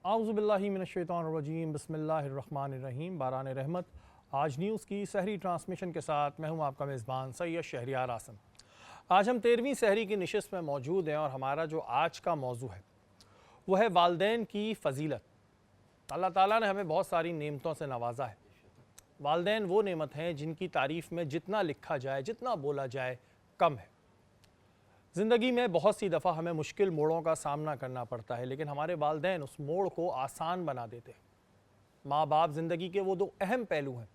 आऊज़ुबिल्लाहि मिनश्शैतानिर्रजीम बिस्मिल्लाहिर्रहमानिर्रहीम। बारान रहमत आज न्यूज़ की सहरी ट्रांसमिशन के साथ मैं हूं आपका मेज़बान सैयद शहरियार आसम। आज हम 13वीं सहरी की नशिस्त में मौजूद हैं और हमारा जो आज का मौजू है वह है वालदैन की फ़जीलत। अल्लाह ताला ने हमें बहुत सारी नेमतों से नवाजा है। वालदैन वो नेमत हैं जिनकी तारीफ़ में जितना लिखा जाए, जितना बोला जाए, कम है। ज़िंदगी में बहुत सी दफ़ा हमें मुश्किल मोड़ों का सामना करना पड़ता है, लेकिन हमारे वालदैन उस मोड़ को आसान बना देते हैं। माँ बाप ज़िंदगी के वो दो अहम पहलू हैं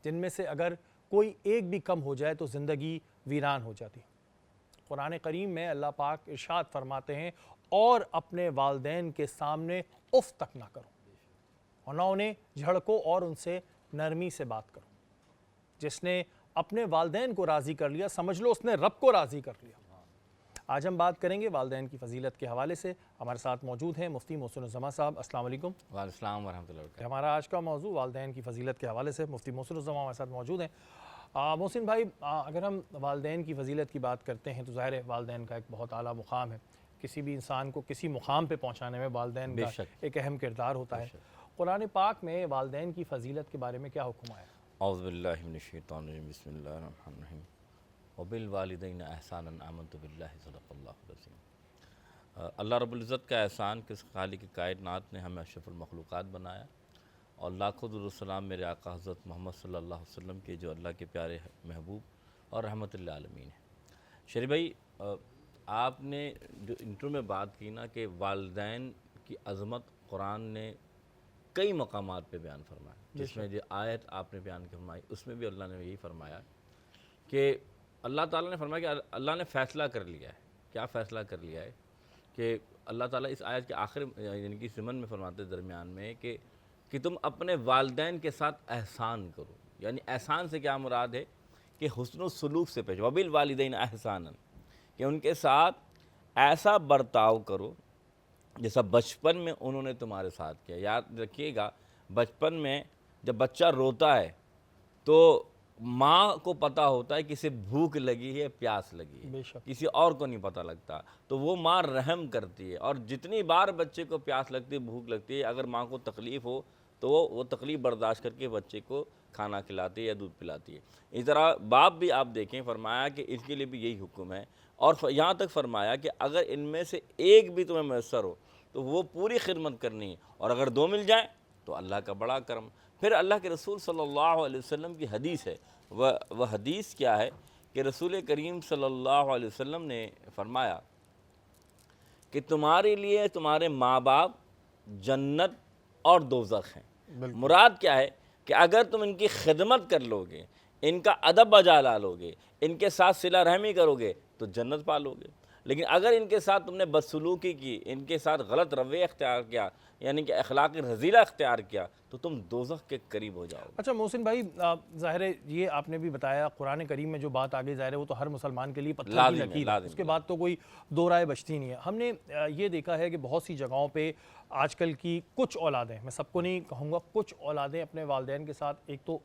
जिनमें से अगर कोई एक भी कम हो जाए तो ज़िंदगी वीरान हो जाती है। कुरान करीम में अल्लाह पाक इरशाद फरमाते हैं, और अपने वालदैन के सामने उफ़ तक ना करो और ना उन्हें झड़को और उनसे नरमी से बात करो। जिसने अपने वालदैन को राज़ी कर लिया, समझ लो उसने रब को राज़ी कर लिया। आज हम बात करेंगे वालदैन की फ़जीलत के हवाले से। हमारे साथ मौजूद हैं मुफ्ती मोहसिन उज़्ज़मा साहब। अस्सलाम वालेकुम। वालेकुम वरहमतुल्लाहि वबरकातुहू। हमारा आज का मौजू वालदैन की फ़जीलत के हवाले से मुफ्ती मोहसिन उज़्ज़मा हमारे साथ मौजूद हैं। मोहसिन भाई, अगर हम वालदैन की फ़जीलत की बात करते हैं तो ज़ाहिर है वालदैन का एक बहुत आला मुकाम है। किसी भी इंसान को किसी मुकाम पे पहुँचाने में वालदैन का एक अहम किरदार होता है। कुरान पाक में वालदैन की फ़जीलत के बारे में क्या हुक्म आया? औज़ु बिल्लाहि मिनश्शैतानिर्रजीम बिस्मिल्लाहिर्रहमानिर्रहीम वबिल वालिदैन एहसानन आमनतु बिल्लाहि सदक़ल्लाहुल अज़ीम। अल्लाह रब्बुल इज़्ज़त का एहसान कि खालिक़ कायनात ने हमें अशरफुल मखलूक़ात बनाया और लाखों दुरूद सलाम मेरे आका हज़रत मोहम्मद सल्लल्लाहु अलैहि वसल्लम के, जो अल्लाह के प्यारे महबूब और रहमतुल लिल आलमीन है। शरीफ भाई, आपने जो इंट्रो में बात की ना कि वालदैन की अज़मत कुरान ने कई मकामात पे बयान फरमाया, जिसमें जो आयत आपने बयान फरमाई उसमें भी अल्लाह ने यही फरमाया कि अल्लाह ताला ने फरमाया कि अल्लाह ने फ़ैसला कर लिया है। क्या फ़ैसला कर लिया है कि अल्लाह ताला इस आयत के आखिर यानी कि ज़िमन में फरमाते दरमियान में कि तुम अपने वालदैन के साथ एहसान करो। यानी एहसान से क्या मुराद है कि हुस्न सलूक से पेश, वबिल वालिदैन एहसानन, कि उनके साथ ऐसा बर्ताव करो जैसा बचपन में उन्होंने तुम्हारे साथ किया। याद रखिएगा, बचपन में जब बच्चा रोता है तो माँ को पता होता है कि इसे भूख लगी है, प्यास लगी है, किसी और को नहीं पता लगता। तो वो माँ रहम करती है और जितनी बार बच्चे को प्यास लगती है, भूख लगती है, अगर माँ को तकलीफ़ हो तो वो तकलीफ़ बर्दाश्त करके बच्चे को खाना खिलाती है या दूध पिलाती है। इस तरह बाप भी आप देखें, फरमाया कि इसके लिए भी यही हुक्म है। और यहाँ तक फरमाया कि अगर इनमें से एक भी तुम्हें मैसर हो तो वो पूरी खिदमत करनी है, और अगर दो मिल जाए तो अल्लाह का बड़ा करम। फिर अल्लाह के रसूल सल्लल्लाहु अलैहि वसल्लम की हदीस है, वह हदीस क्या है कि रसूल करीम सल्लल्लाहु अलैहि वसल्लम ने फरमाया कि तुम्हारे लिए तुम्हारे माँ बाप जन्नत और दोज़ख हैं। मुराद क्या है कि अगर तुम इनकी खिदमत कर लोगे, इनका अदब बजा ला लोगे, इनके साथ सिला रहमी करोगे तो जन्नत पालोगे। लेकिन अगर इनके साथ तुमने बदसलूकी की, इनके साथ गलत रवैया अख्तियार किया, यानी कि अखलाक़ी रज़ीला अख्तियार किया, तो तुम दोज़ख के करीब हो जाओगे। अच्छा मोहसिन भाई, ज़ाहिर है ये आपने भी बताया, कुरान करीम में जो बात आगे ज़ाहिर है वो तो हर मुसलमान के लिए पत्थर की लकीर है, उसके बाद तो कोई दो राय बचती नहीं है। हमने ये देखा है कि बहुत सी जगहों पे आजकल की कुछ औलादें, मैं सबको नहीं कहूँगा, कुछ औलादें अपने वालिदैन के साथ एक तो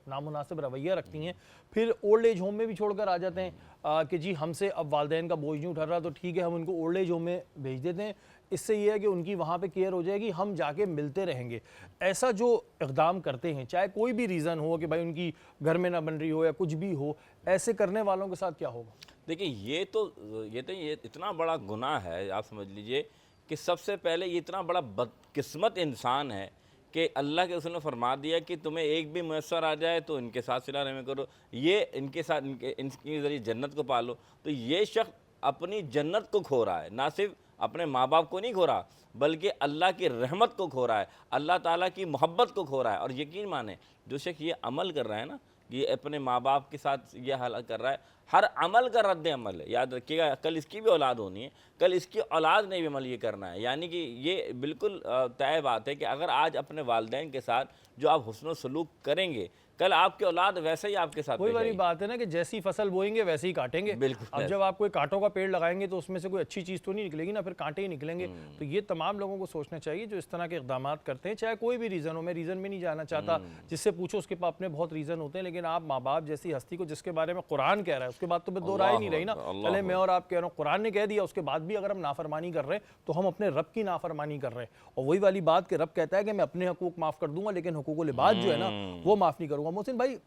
नामुनासिब रवैया रखती हैं, फिर ओल्ड एज होम में भी छोड़कर आ जाते हैं कि जी हमसे अब वालिदैन का बोझ नहीं उठ रहा तो ठीक है हम उनको ओल्ड एज होम में भेज देते हैं, इससे ये है कि उनकी वहाँ पे केयर हो जाएगी, हम जाके मिलते रहेंगे। ऐसा जो इक़दाम करते हैं, चाहे कोई भी रीज़न हो कि भाई उनकी घर में ना बन रही हो या कुछ भी हो, ऐसे करने वालों के साथ क्या होगा? देखिए, ये इतना बड़ा गुनाह है, आप समझ लीजिए कि सबसे पहले ये इतना बड़ा बदकिस्मत इंसान है कि अल्लाह के रसूल ने फरमा दिया कि तुम्हें एक भी मैसर आ जाए तो इनके साथ सिला रहमी करो, ये इनके साथ इनके ज़रिए जन्नत को पालो। तो ये शख्स अपनी जन्नत को खो रहा है, ना सिर्फ अपने माँ बाप को नहीं खो रहा बल्कि अल्लाह की रहमत को खो रहा है, अल्लाह ताला की मोहब्बत को खो रहा है। और यकीन माने, जो शख्स ये अमल कर रहा है ना, ये अपने माँ बाप के साथ ये हाल कर रहा है, हर अमल का रद्द अमल है। याद रखिएगा, कल इसकी भी औलाद होनी है, कल इसकी औलाद ने भी अमल ये करना है। यानी कि ये बिल्कुल तय बात है कि अगर आज अपने वालिदैन के साथ जो आप हुस्न सलूक करेंगे, कल आपकी औलाद वैसे ही आपके साथ वही वाली बात है ना कि जैसी फसल बोएंगे वैसे ही काटेंगे। बिल्कुल। अब जब आप कोई कांटों का पेड़ लगाएंगे तो उसमें से कोई अच्छी चीज़ तो नहीं निकलेगी ना, फिर कांटे ही निकलेंगे। तो ये तमाम लोगों को सोचना चाहिए जो इस तरह के इक़दाम करते हैं, चाहे कोई भी रीज़न हो। मैं रीज़न में नहीं जाना चाहता, जिससे पूछो उसके पास अपने बहुत रीज़न होते हैं, लेकिन आप माँ बाप जैसी हस्ती को, जिसके बारे में कुरान कह रहा है, उसके बाद तो फिर दो राय नहीं रही ना। अल्लाह चले मैं और आप कह रहा हूँ, कुरान ने कह दिया, उसके बाद भी अगर हम नाफरमानी कर रहे हैं तो हम अपने रब की नाफरमानी कर रहे हैं। और वही वाली बात कि रब कहता है कि मैं अपने हकूक माफ़ कर दूंगा लेकिन हुकूकुल इबाद जो है ना वो माफ़ नहीं करूँगा। मोहसिन भाई,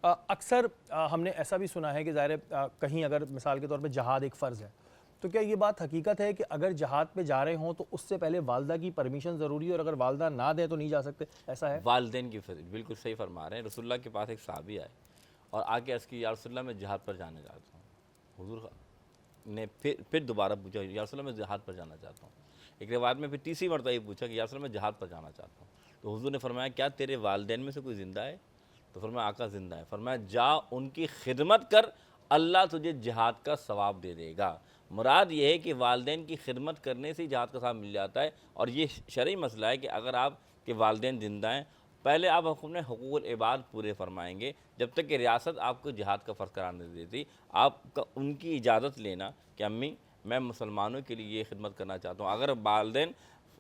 अक्सर हमने ऐसा भी सुना है कि ज़ाहिर कहीं अगर मिसाल के तौर पर जहाद एक फ़र्ज़ है, तो क्या ये बात हकीकत है कि अगर जहाद पे जा रहे हों तो उससे पहले वालदा की परमिशन ज़रूरी है और अगर वालदा ना दें तो नहीं जा सकते, ऐसा है? वालदेन की फजीलत बिल्कुल सही फरमा रहे हैं। रसूलुल्लाह के पास एक सहाबी आए और आके अर्ज़ की, या रसूलुल्लाह मैं जहाद पर जाना चाहता हूँ। हुज़ूर ने फिर दोबारा पूछा, या रसूलुल्लाह मैं जहाद पर जाना चाहता हूँ। एक रिवायत में फिर तीसरी मरतबा ये पूछा कि या रसूलुल्लाह मैं जहाद पर जाना चाहता हूँ। तो हुज़ूर ने फरमाया, क्या तेरे वालदैन में से कोई ज़िंदा है? तो फरमाया, आका ज़िंदा है। फरमाया, जा उनकी खिदमत कर, अल्लाह तुझे जहाद का सवाब दे देगा। मुराद ये है कि वालदैन की खिदमत करने से ही जहाद का सवाब मिल जाता है। और ये शरई मसला है कि अगर आपके वालदैन ज़िंदा हैं, पहले आप अपने हुकूकुल इबाद पूरे फरमाएंगे। जब तक कि रियासत आपको जिहाद का फ़र्ज़ करार नहीं देती, आपका उनकी इजाज़त लेना कि अम्मी मैं मुसलमानों के लिए ये खिदमत करना चाहता हूँ, अगर वालदैन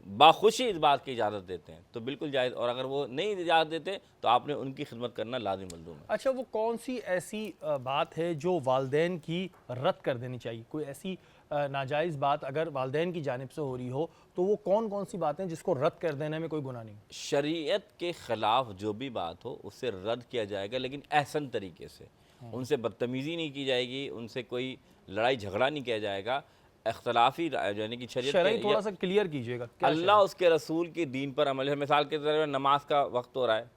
बाखुशी इस बात की इजाज़त देते हैं तो बिल्कुल जायज़, और अगर वो नहीं इजाज़त देते तो आपने उनकी खिदमत करना लाज़िम मलज़ूम है। अच्छा, वो कौन सी ऐसी बात है जो वालदैन की रद्द कर देनी चाहिए? कोई ऐसी नाजायज़ बात अगर वालदैन की जानिब से हो रही हो तो वो कौन कौन सी बातें जिसको रद्द कर देने में कोई गुनाह नहीं? शरीयत के ख़िलाफ़ जो भी बात हो उससे रद्द किया जाएगा, लेकिन एहसन तरीके से। उनसे बदतमीज़ी नहीं की जाएगी, उनसे कोई लड़ाई झगड़ा नहीं किया जाएगा। इख्तलाफी यानी कि शरई थोड़ा सा क्लियर कीजिएगा। अल्लाह उसके रसूल के दीन पर अमल है। मिसाल के तौर पर नमाज का वक्त हो रहा है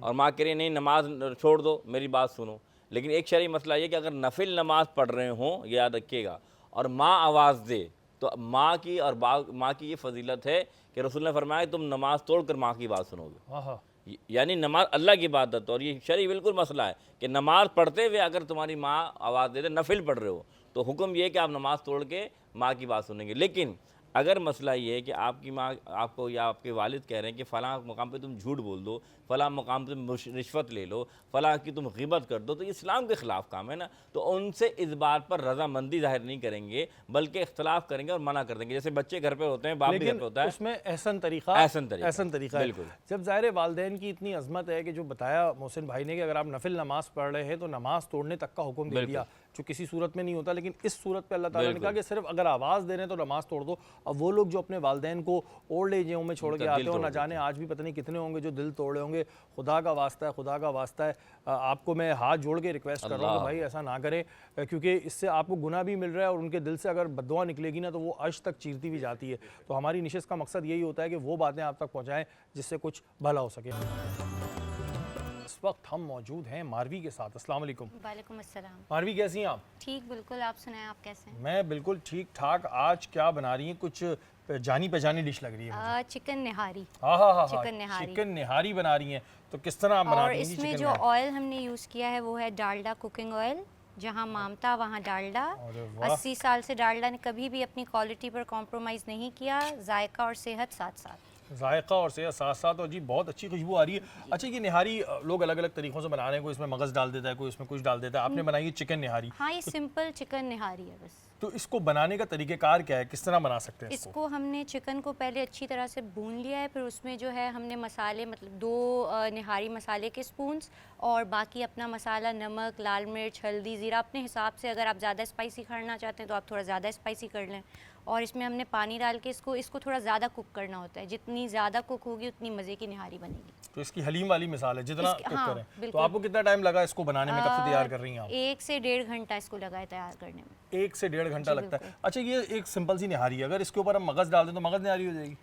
और माँ कह रही है नहीं नमाज छोड़ दो, मेरी बात सुनो। लेकिन एक शरई मसला ये कि अगर नफिल नमाज पढ़ रहे हों, याद रखिएगा, और माँ आवाज़ दे तो माँ की और माँ की ये फजीलत है कि रसूल ने फरमाया तुम नमाज तोड़ कर माँ की बात सुनोगे। यानी नमाज अल्लाह की इबादत, और ये शरई बिल्कुल मसला है कि नमाज पढ़ते हुए अगर तुम्हारी माँ आवाज़ दे दे, नफिल पढ़ रहे हो, तो हुक्म ये है कि आप नमाज तोड़ के माँ की बात सुनेंगे। लेकिन अगर मसला ये है कि आपकी माँ आपको या आपके वालिद कह रहे हैं कि फ़लाँ मकाम पे तुम झूठ बोल दो, फ़लाँ मकाम पे तुम रिश्वत ले लो, फ़लाँ की तुम ग़िबत कर दो, तो ये इस्लाम के ख़िलाफ़ काम है ना। तो उनसे इस बात पर रज़ामंदी ज़ाहिर नहीं करेंगे बल्कि इख्तलाफ करेंगे और मना कर देंगे। जैसे बच्चे घर पे होते हैं, बाप भी घर पे होता है, उसमें एहसन तरीक़ा बिल्कुल। जब ज़ाहिर वालदैन की इतनी अज़मत है कि जो बताया मोहसिन भाई ने कि अगर आप नफिल नमाज़ पढ़ रहे हैं तो नमाज़ तोड़ने तक का हुक्म दे दिया, जो किसी सूरत में नहीं होता, लेकिन इस सूरत पे अल्लाह ताला ने कहा कि सिर्फ अगर आवाज़ दे रहे हैं तो नमाज़ तोड़ दो। अब वो लोग जो अपने वालदैन को ओल्ड एज में छोड़ के आते हैं, और ना जाने आज भी पता नहीं कितने होंगे जो दिल तोड़े होंगे। खुदा का वास्ता है, खुदा का वास्ता है, आपको मैं हाथ जोड़ के रिक्वेस्ट कर रहा हूँ कि भाई ऐसा ना करें, क्योंकि इससे आपको गुनाह भी मिल रहा है और उनके दिल से अगर बद्दुआ निकलेगी ना तो वो अर्श तक चीरती भी जाती है। तो हमारी निशिस्त का मकसद यही होता है कि वो बातें आप तक पहुँचाएँ जिससे कुछ भला हो सके। इस वक्त हम मौजूद हैं मारवी के साथ। अस्सलाम वालेकुम। वालेकुम अस्सलाम। मारवी, कैसी हैं आप? ठीक, बिल्कुल। आप सुनाएं, आप कैसे हैं? मैं बिल्कुल ठीक ठाक। आज क्या बना रही हैं? कुछ जानी पहचानी डिश लग रही है। चिकन निहारी। हाँ, चिकन निहारी बना रही हैं। तो किस तरह आप बनाती हैं? और इसमें जो ऑयल हमने यूज़ किया है वो है डालडा कुकिंग ऑयल। जहाँ मामता वहाँ डालडा। 80 साल से डालडा ने कभी भी अपनी क्वालिटी पर कॉम्प्रोमाइज़ नहीं किया। जायका और सेहत साथ साथ। जायका और सेहत साथ साथ, और जी बहुत अच्छी खुशबू आ रही है। अच्छा, ये निहारी लोग अलग अलग तरीक़ों से बना रहे हैं, कोई इसमें मगज़ डाल देता है, कोई इसमें कुछ डाल देता है। आपने बनाई है चिकन निहारी। हाँ, ये सिंपल चिकन निहारी है बस। तो इसको बनाने का तरीक़ेकार क्या है, किस तरह बना सकते हैं इसको? हमने चिकन को पहले अच्छी तरह से भून लिया है, फिर उसमें जो है हमने मसाले, मतलब 2 निहारी मसाले के स्पून्स और बाकी अपना मसाला, नमक, लाल मिर्च, हल्दी, ज़ीरा अपने हिसाब से। अगर आप ज़्यादा स्पाइसी खाना चाहते हैं तो आप थोड़ा ज़्यादा स्पाइसी कर लें। और इसमें हमने पानी डाल के इसको थोड़ा ज़्यादा कुक करना होता है। जितनी ज़्यादा कुक होगी उतनी मज़े की निहारी बनेगी। तो इसकी हलीम वाली मिसाल है, जितना कुक हाँ, करें। तो आपको कितना टाइम लगा इसको बनाने में? कब से तैयार कर रही हैं आप? 1 से 1.5 घंटा इसको लगा है तैयार करने में। 1 से 1.5 घंटा लगता है। अच्छा, ये एक सिंपल सी निहारी है, अगर इसके ऊपर हम मगज़ डाल दें तो मगज़ निहारी हो जाएगी?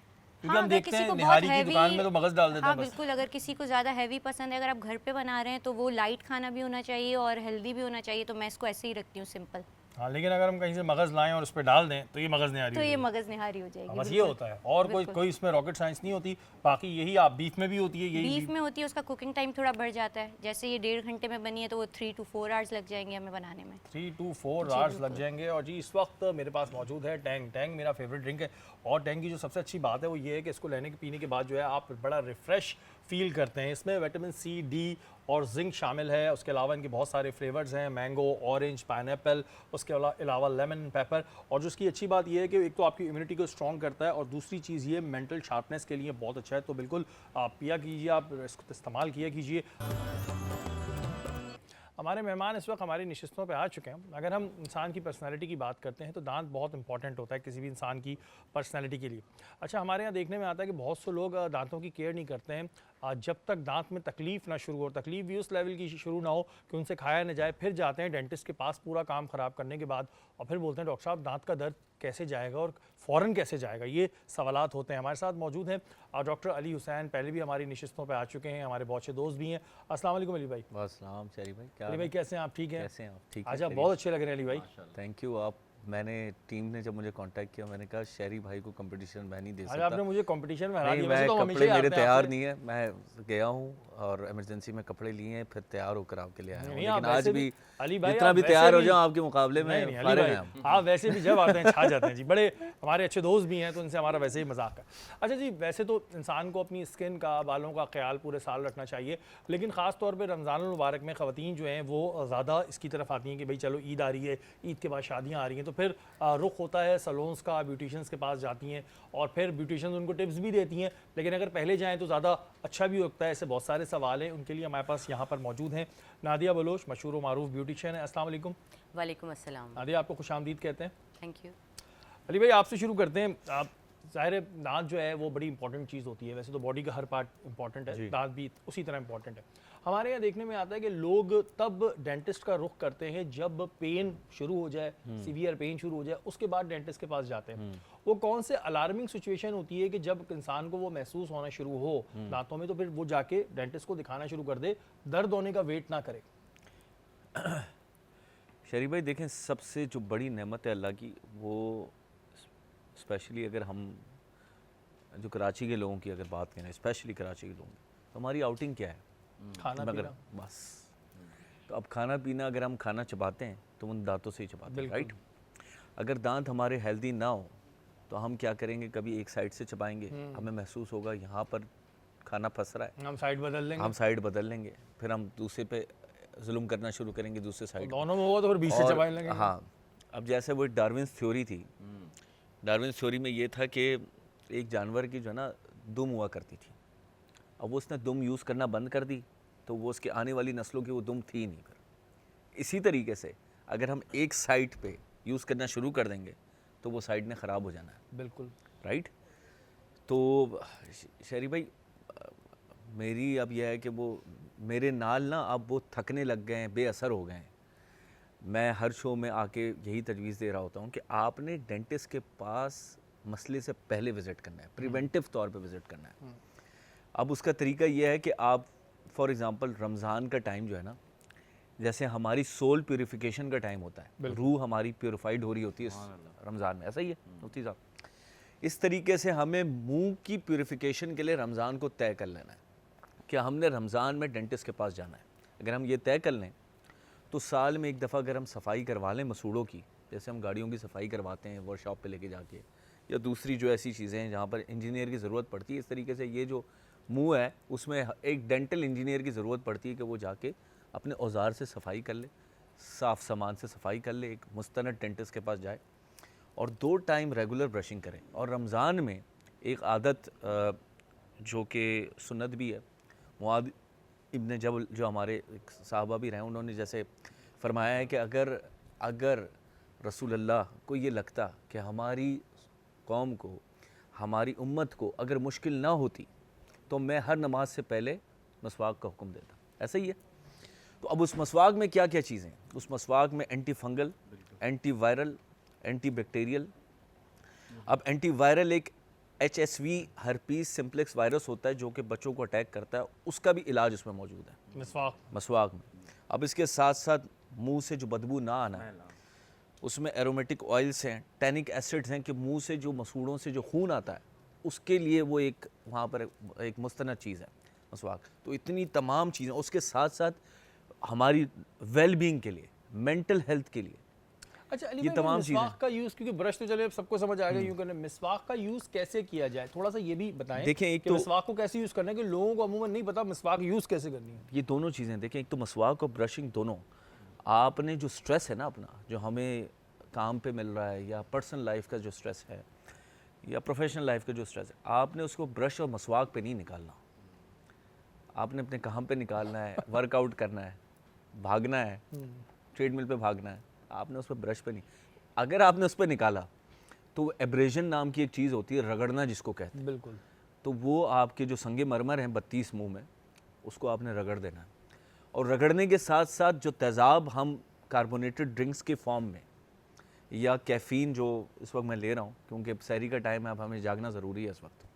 क्योंकि हम देखते हैं निहारी की दुकान में तो मगज़ डाल देते हैं। हाँ बिल्कुल, अगर किसी को ज़्यादा हैवी पसंद है, अगर आप घर पे बना रहे हैं तो वो लाइट खाना भी होना चाहिए और हेल्दी भी होना चाहिए, तो मैं इसको ऐसे ही रखती हूँ, सिंपल। हाँ, लेकिन अगर हम कहीं से मगज़ लाएं और उस पर डाल दें तो ये मगज़ निहारी तो ये मगज़ निहारी हो जाएगी। बस ये होता है, और कोई इसमें रॉकेट साइंस नहीं होती। बाकी यही आप बीफ में भी होती है, यही बीफ में होती है। उसका कुकिंग टाइम थोड़ा बढ़ जाता है। जैसे ये 1.5 घंटे में बनी है तो वो 3 to 4 आवर्स लग जाएंगे हमें बनाने में। 3 to 4 आवर्स लग जाएंगे। और जी इस वक्त मेरे पास मौजूद है टैंग। टैंग मेरा फेवरेट ड्रिंक है, और टैंग की जो सबसे अच्छी बात है वो ये है कि इसको लेने के पीने के बाद जो है आप बड़ा रिफ़्रेश फील करते हैं। इसमें विटामिन सी, डी और जिंक शामिल है। उसके अलावा इनके बहुत सारे फ्लेवर्स हैं, मैंगो, ऑरेंज, पाइनएप्पल, उसके अलावा लेमन, पेपर। और जो इसकी अच्छी बात यह है कि एक तो आपकी इम्यूनिटी को स्ट्रॉन्ग करता है, और दूसरी चीज़ ये मेंटल शार्पनेस के लिए बहुत अच्छा है। तो बिल्कुल आप पिया कीजिए, आप इसको इस्तेमाल किया कीजिए। हमारे मेहमान इस वक्त हमारी नशिस्तों पे आ चुके हैं। अगर हम इंसान की पर्सनालिटी की बात करते हैं तो दांत बहुत इंपॉर्टेंट होता है किसी भी इंसान की पर्सनालिटी के लिए। अच्छा, हमारे यहाँ देखने में आता है कि बहुत से लोग दांतों की केयर नहीं करते हैं जब तक दांत में तकलीफ़ ना शुरू हो, तकलीफ़ भी उस लेवल की शुरू ना हो कि उनसे खाया न जाए, फिर जाते हैं डेंटिस्ट के पास पूरा काम ख़राब करने के बाद और फिर बोलते हैं डॉक्टर साहब दांत का दर्द कैसे जाएगा और फ़ौरन कैसे जाएगा। ये सवालात होते हैं। हमारे साथ मौजूद हैं डॉक्टर अली हुसैन, पहले भी हमारी नशिस्तों पे आ चुके हैं, हमारे बहुत से दोस्त भी हैं। अस्सलाम वालेकुम अली भाई। वालेकुम शहरी भाई, क्या अली भाई कैसे हैं आप? ठीक हैं? कैसे हैं आप? ठीक अच्छा, है, बहुत अच्छे लग रहे हैं अली भाई। Thank you. आप मैंने टीम ने जब मुझे कांटेक्ट किया, मैंने कहा शहरी भाई को कंपटीशन मैं नहीं दे आज सकता। आपने मुझे कंपटीशन में हरा नहीं, दिया। मैं वैसे तो हम हमेशा कपड़े ही मेरे आते हैं तैयार आपसे। नहीं है, मैं गया हूँ और इमरजेंसी में कपड़े लिए हैं, फिर तैयार होकर आपके लिए आया हूँ। नहीं, आप लेकिन आज वैसे भी अली भाई जितना आप भी वैसे तैयार हो भी- जाओ आपके मुकाबले में नहीं, अली फारिग भाई हैं हम। आप वैसे भी जब आते हैं छा जाते हैं जी। बड़े हमारे अच्छे दोस्त भी हैं तो उनसे हमारा वैसे ही मजाक है। अच्छा जी, वैसे तो इंसान को अपनी स्किन का, बालों का ख्याल पूरे साल रखना चाहिए, लेकिन ख़ास तौर पे रमज़ान मुबारक में ख़वातीन जो हैं वो ज़्यादा इसकी तरफ आती हैं कि भाई चलो ईद आ रही है, ईद के बाद शादियाँ आ रही हैं, तो फिर रुख होता है सलोन्स का, ब्यूटिशियंस के पास जाती हैं और फिर ब्यूटिशियंस उनको टिप्स भी देती हैं, लेकिन अगर पहले जाएँ तो ज़्यादा अच्छा भी होता है। ऐसे बहुत सारे सवाल हैं, उनके लिए हमारे पास यहाँ पर मौजूद हैं नादिया बलोच, मशहूर व मारूफ ब्यूटिशियन है। अस्सलाम वालेकुम वालेकुम अस्सलाम। नादिया, आपको खुशामदीद कहते हैं। Thank you. अली भाई आपसे शुरू करते हैं। आप ज़ाहिर है दांत जो है वो बड़ी इंपॉर्टेंट चीज़ होती है, वैसे तो बॉडी का हर पार्ट इंपॉर्टेंट है, दांत भी उसी तरह इंपॉर्टेंट है। हमारे यहाँ देखने में आता है कि लोग तब डेंटिस्ट का रुख करते हैं जब पेन शुरू हो जाए, सीवियर पेन शुरू हो जाए, उसके बाद डेंटिस्ट के पास जाते हैं। वो कौन से अलार्मिंग सिचुएशन होती है कि जब इंसान को वो महसूस होना शुरू हो दांतों में, तो फिर वो जाके डेंटिस्ट को दिखाना शुरू कर दे, दर्द होने का वेट ना करे? शहरी भाई देखें, सबसे जो बड़ी नेमत है अल्लाह की, वो स्पेशली अगर हम जो कराची के लोगों की अगर बात करें, स्पेशली कराची के लोगों की, तो हमारी आउटिंग क्या है? खाना मगर पीना। बस। तो अब खाना पीना, अगर हम खाना चबाते हैं तो उन दांतों से ही चबाते हैं, राइट? अगर दांत हमारे हेल्दी ना हो तो हम क्या करेंगे, कभी एक साइड से चबाएंगे, हमें महसूस होगा यहाँ पर खाना फंस रहा है, हम साइड बदल लेंगे, हम साइड बदल लेंगे, फिर हम दूसरे पे जुल्म करना शुरू करेंगे, दूसरे साइड। दोनों में होगा तो फिर बीच से चबाने लगेंगे। हाँ, अब जैसे वो डार्विन्स थ्योरी थी, डार्विन्स थ्योरी में ये था कि एक जानवर की जो है ना दुम हुआ करती थी, अब वो उसने दुम यूज़ करना बंद कर दी तो वो उसके आने वाली नस्लों की वो दुम थी नहीं फिर। इसी तरीके से अगर हम एक साइड पे यूज़ करना शुरू कर देंगे तो वो साइड ने ख़राब हो जाना है, बिल्कुल राइट? तो शहरी भाई मेरी अब यह है कि वो मेरे नाल ना अब वो थकने लग गए हैं, बेअसर हो गए हैं। मैं हर शो में आके यही तजवीज़ दे रहा होता हूँ कि आपने डेंटिस्ट के पास मसले से पहले विज़िट करना है, प्रिवेंटिव तौर पे विज़िट करना है। अब उसका तरीका यह है कि आप फॉर एग्ज़ाम्पल रमज़ान का टाइम जो है ना, जैसे हमारी सोल प्यूरिफिकेशन का टाइम होता है, रूह हमारी प्यूरिफाइड हो रही होती है रमज़ान में, ऐसा ही है मुफ्ती साहब? इस तरीके से हमें मुंह की प्यूरिफिकेशन के लिए रमज़ान को तय कर लेना है कि हमने रमज़ान में डेंटिस्ट के पास जाना है। अगर हम ये तय कर लें तो साल में एक दफ़ा अगर हम सफाई करवा लें मसूड़ों की, जैसे हम गाड़ियों की सफाई करवाते हैं वर्कशॉप पे लेके जाके, या दूसरी जो ऐसी चीज़ें हैं जहाँ पर इंजीनियर की ज़रूरत पड़ती है, इस तरीके से ये जो मुंह है उसमें एक डेंटल इंजीनियर की ज़रूरत पड़ती है कि वो जाके अपने औजार से सफाई कर ले, साफ़ सामान से सफाई कर ले, एक मुस्तनद डेंटिस्ट के पास जाए और 2 टाइम रेगुलर ब्रशिंग करें। और रमज़ान में एक आदत जो कि सुन्नत भी है, मुआद इब्न जबल जो हमारे एक साहबा भी रहे, उन्होंने जैसे फरमाया है कि अगर रसूलुल्लाह को ये लगता कि हमारी कौम को, हमारी उम्मत को अगर मुश्किल ना होती तो मैं हर नमाज से पहले मसवाक का हुक्म देता। ऐसा ही है। तो अब उस मसवाक में क्या क्या चीज़ें हैं? उस मसवाक में anti fungal, anti viral, anti bacterial. अब एंटी वायरल एक HSV हर्पीस सिम्प्लेक्स वायरस होता है जो कि बच्चों को अटैक करता है, उसका भी इलाज उसमें मौजूद है मसवाक में। अब इसके साथ साथ मुंह से जो बदबू ना आना, उसमें एरोमेटिक ऑयल्स हैं, टैनिक एसिड्स हैं कि मुंह से जो मसूड़ों से जो खून आता है उसके लिए वो एक वहाँ पर एक मुस्तनद चीज़ है मसवाक। तो इतनी तमाम चीज़ें, उसके साथ साथ हमारी वेल बीइंग के लिए, मेंटल हेल्थ के लिए। अच्छा अली ये भाई, तमाम मिसवाक का यूज़, क्योंकि ब्रश तो चले अब सबको समझ आएगा यूँ करने, मिसवाक का यूज़ कैसे किया जाए थोड़ा सा ये भी बताएं। देखें, एक कि तो मिसवाक को कैसे यूज़ करना है, कि लोगों को अमूमन नहीं पता मिसवाक यूज़ कैसे करनी है। ये दोनों चीज़ें देखें, एक तो मसवाक और ब्रशिंग दोनों, आपने जो स्ट्रेस है ना अपना, जो हमें काम पे मिल रहा है या पर्सनल लाइफ का जो स्ट्रेस है या प्रोफेशनल लाइफ का जो स्ट्रेस है, आपने उसको ब्रश और मसवाक पे नहीं निकालना। आपने अपने काम पे निकालना है, वर्कआउट करना है, भागना है, ट्रेडमिल पे भागना है, आपने उस पर ब्रश पे नहीं, अगर आपने उस पर निकाला तो एब्रेजन नाम की एक चीज़ होती है, रगड़ना जिसको कहते हैं, बिल्कुल। तो वो आपके जो संगे मरमर हैं 32 मुंह में, उसको आपने रगड़ देना है। और रगड़ने के साथ साथ जो तेज़ाब हम कार्बोनेटेड ड्रिंक्स के फॉर्म में या कैफ़ीन जो इस वक्त मैं ले रहा हूँ, क्योंकि सहरी का टाइम है, अब हमें जागना ज़रूरी है इस वक्त,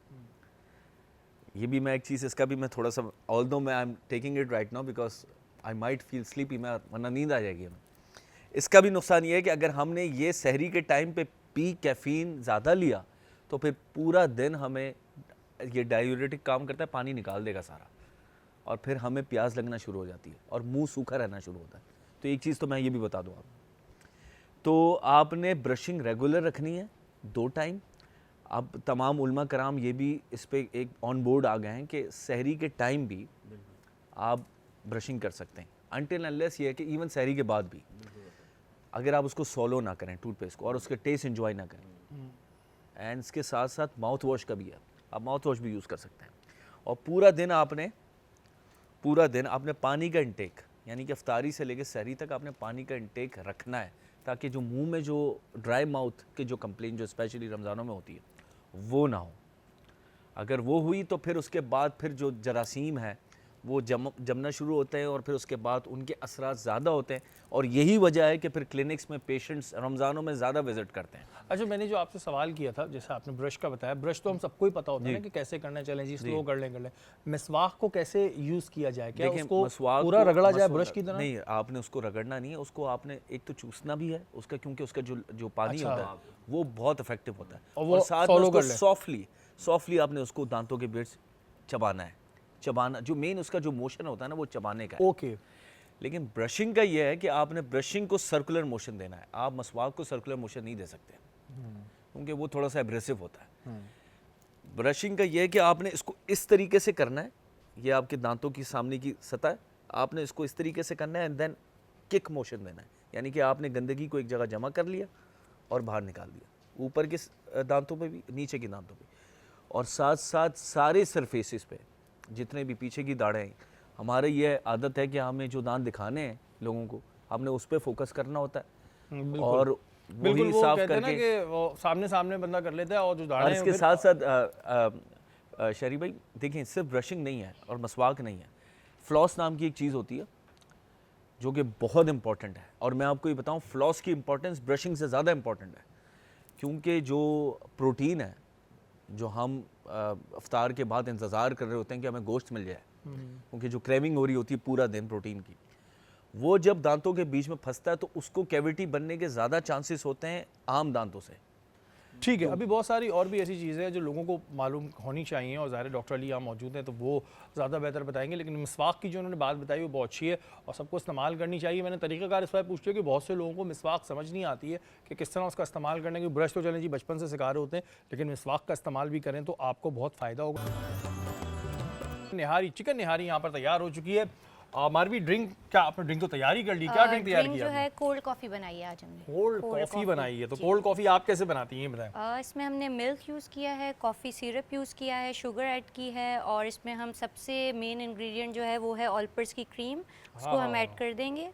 ये भी मैं एक चीज़, इसका भी मैं थोड़ा सा, ऑल्दो मैं I am taking it right now because I might feel sleepy, मैं वरना नींद आ जाएगी हमें। इसका भी नुकसान ये है कि अगर हमने ये सहरी के टाइम पे पी कैफ़ीन ज़्यादा लिया तो फिर पूरा दिन हमें ये डायूरेटिक काम करता है, पानी निकाल देगा सारा, और फिर हमें प्यास लगना शुरू हो जाती है और मुंह सूखा रहना शुरू होता है। तो एक चीज़ तो मैं ये भी बता दूँ आप, तो आपने ब्रशिंग रेगुलर रखनी है 2 टाइम। अब तमाम उलमा कराम ये भी इस पे एक ऑन बोर्ड आ गए हैं कि सहरी के टाइम भी आप ब्रशिंग कर सकते हैं, अनटिल अनलेस ये है कि इवन सहरी के बाद भी अगर आप उसको सॉलो ना करें टूथपेस्ट को और उसके टेस्ट एंजॉय ना करें। एंड इसके साथ साथ माउथ वॉश का भी है, आप माउथ वॉश भी यूज़ कर सकते हैं। और पूरा दिन आपने पानी का इंटेक, यानी कि अफ्तारी से लेकर सहरी तक आपने पानी का इंटेक रखना है, ताकि जो मुंह में जो ड्राई माउथ के जो कंप्लेन जो स्पेशली रमज़ानों में होती है वो ना हो। अगर वो हुई तो फिर उसके बाद फिर जो जरासीम है वो जमना शुरू होते हैं और फिर उसके बाद उनके असरात ज़्यादा होते हैं, और यही वजह है कि फिर क्लिनिक्स में पेशेंट्स रमज़ानों में ज़्यादा विजिट करते हैं। अच्छा, मैंने जो आपसे सवाल किया था, जैसे आपने ब्रश का बताया, ब्रश तो हम सबको ही पता होता है ना कि कैसे करना है, चलें जी स्लो कर लें। मिसवाक को कैसे यूज़ किया जाए? क्या उसको पूरा रगड़ा जाए ब्रश की तरह? नहीं, आपने उसको रगड़ना नहीं है, उसको आपने एक तो चूसना भी है उसका, क्योंकि उसका जो पानी होता है वो बहुत इफेक्टिव होता है, और साथ में उसको सॉफ्टली आपने उसको दांतों के बीच चबाना, जो मेन उसका जो मोशन होता है ना वो चबाने का है। ओके। लेकिन ब्रशिंग का ये है कि आपने ब्रशिंग को सर्कुलर मोशन देना है, आप मसवाक को सर्कुलर मोशन नहीं दे सकते क्योंकि वो थोड़ा सा एब्रेसिव होता है। ब्रशिंग का ये है कि आपने इसको इस तरीके से करना है, ये आपके दांतों की सामने की सतह है, आपने इसको इस तरीके से करना है एंड देन किक मोशन देना है, यानी कि आपने गंदगी को एक जगह जमा कर लिया और बाहर निकाल दिया, ऊपर के दांतों पे भी, नीचे के दांतों पे, और साथ साथ सारे सरफेसेस पे जितने भी पीछे की दाढ़ें हैं। हमारे ये आदत है कि हमें जो दांत दिखाने हैं लोगों को, हमने उस पर फोकस करना होता है, और बिल्कुल वो साफ कहते हैं ना करके कि वो सामने बंदा कर लेता है, और जो दाढ़ें और हैं इसके वो साथ साथ शरी भाई देखिए, सिर्फ ब्रशिंग नहीं है और मसवाक नहीं है, फ्लॉस नाम की एक चीज़ होती है जो कि बहुत इंपॉर्टेंट है। और मैं आपको ये बताऊं, फ्लॉस की इंपॉर्टेंस ब्रशिंग से ज़्यादा इंपॉर्टेंट है, क्योंकि जो प्रोटीन है जो हम अफ्तार के बाद इंतज़ार कर रहे होते हैं कि हमें गोश्त मिल जाए, क्योंकि जो क्रेविंग हो रही होती है पूरा दिन प्रोटीन की, वो जब दांतों के बीच में फंसता है तो उसको कैविटी बनने के ज़्यादा चांसेस होते हैं आम दांतों से। ठीक है। अभी बहुत सारी और भी ऐसी चीज़ें हैं जो लोगों को मालूम होनी चाहिए, और ज़ाहिर डॉक्टर अली यहाँ मौजूद हैं तो वो ज़्यादा बेहतर बताएंगे। लेकिन मिसवाक की जो उन्होंने बात बताई वो बहुत अच्छी है और सबको इस्तेमाल करनी चाहिए। मैंने तरीक़ाकार इस बार पूछ लिया कि बहुत से लोगों को मिसवाक समझ नहीं आती है कि किस तरह उसका इस्तेमाल करने की। ब्रश तो चलें जी बचपन से सिखा रहे होते हैं, लेकिन मिसवाक का इस्तेमाल भी करें तो आपको बहुत फ़ायदा होगा। निहारी, चिकन निहारी यहाँ पर तैयार हो चुकी है। मारवी, ड्रिंक क्या आपने ड्रिंक तो तैयारी कर ली? क्या ड्रिंक तैयार ड्रिंक किया? जो है कोल्ड कॉफ़ी बनाई है आज हमने। कोल्ड कॉफ़ी बनाई है, तो कोल्ड कॉफ़ी आप कैसे बनाती हैं बताएं? इसमें हमने मिल्क यूज़ किया है, कॉफ़ी सिरप यूज़ किया है, शुगर ऐड की है, और इसमें हम सबसे मेन इंग्रेडिएंट जो है वो है ऑलपर्स की क्रीम, उसको हम ऐड कर देंगे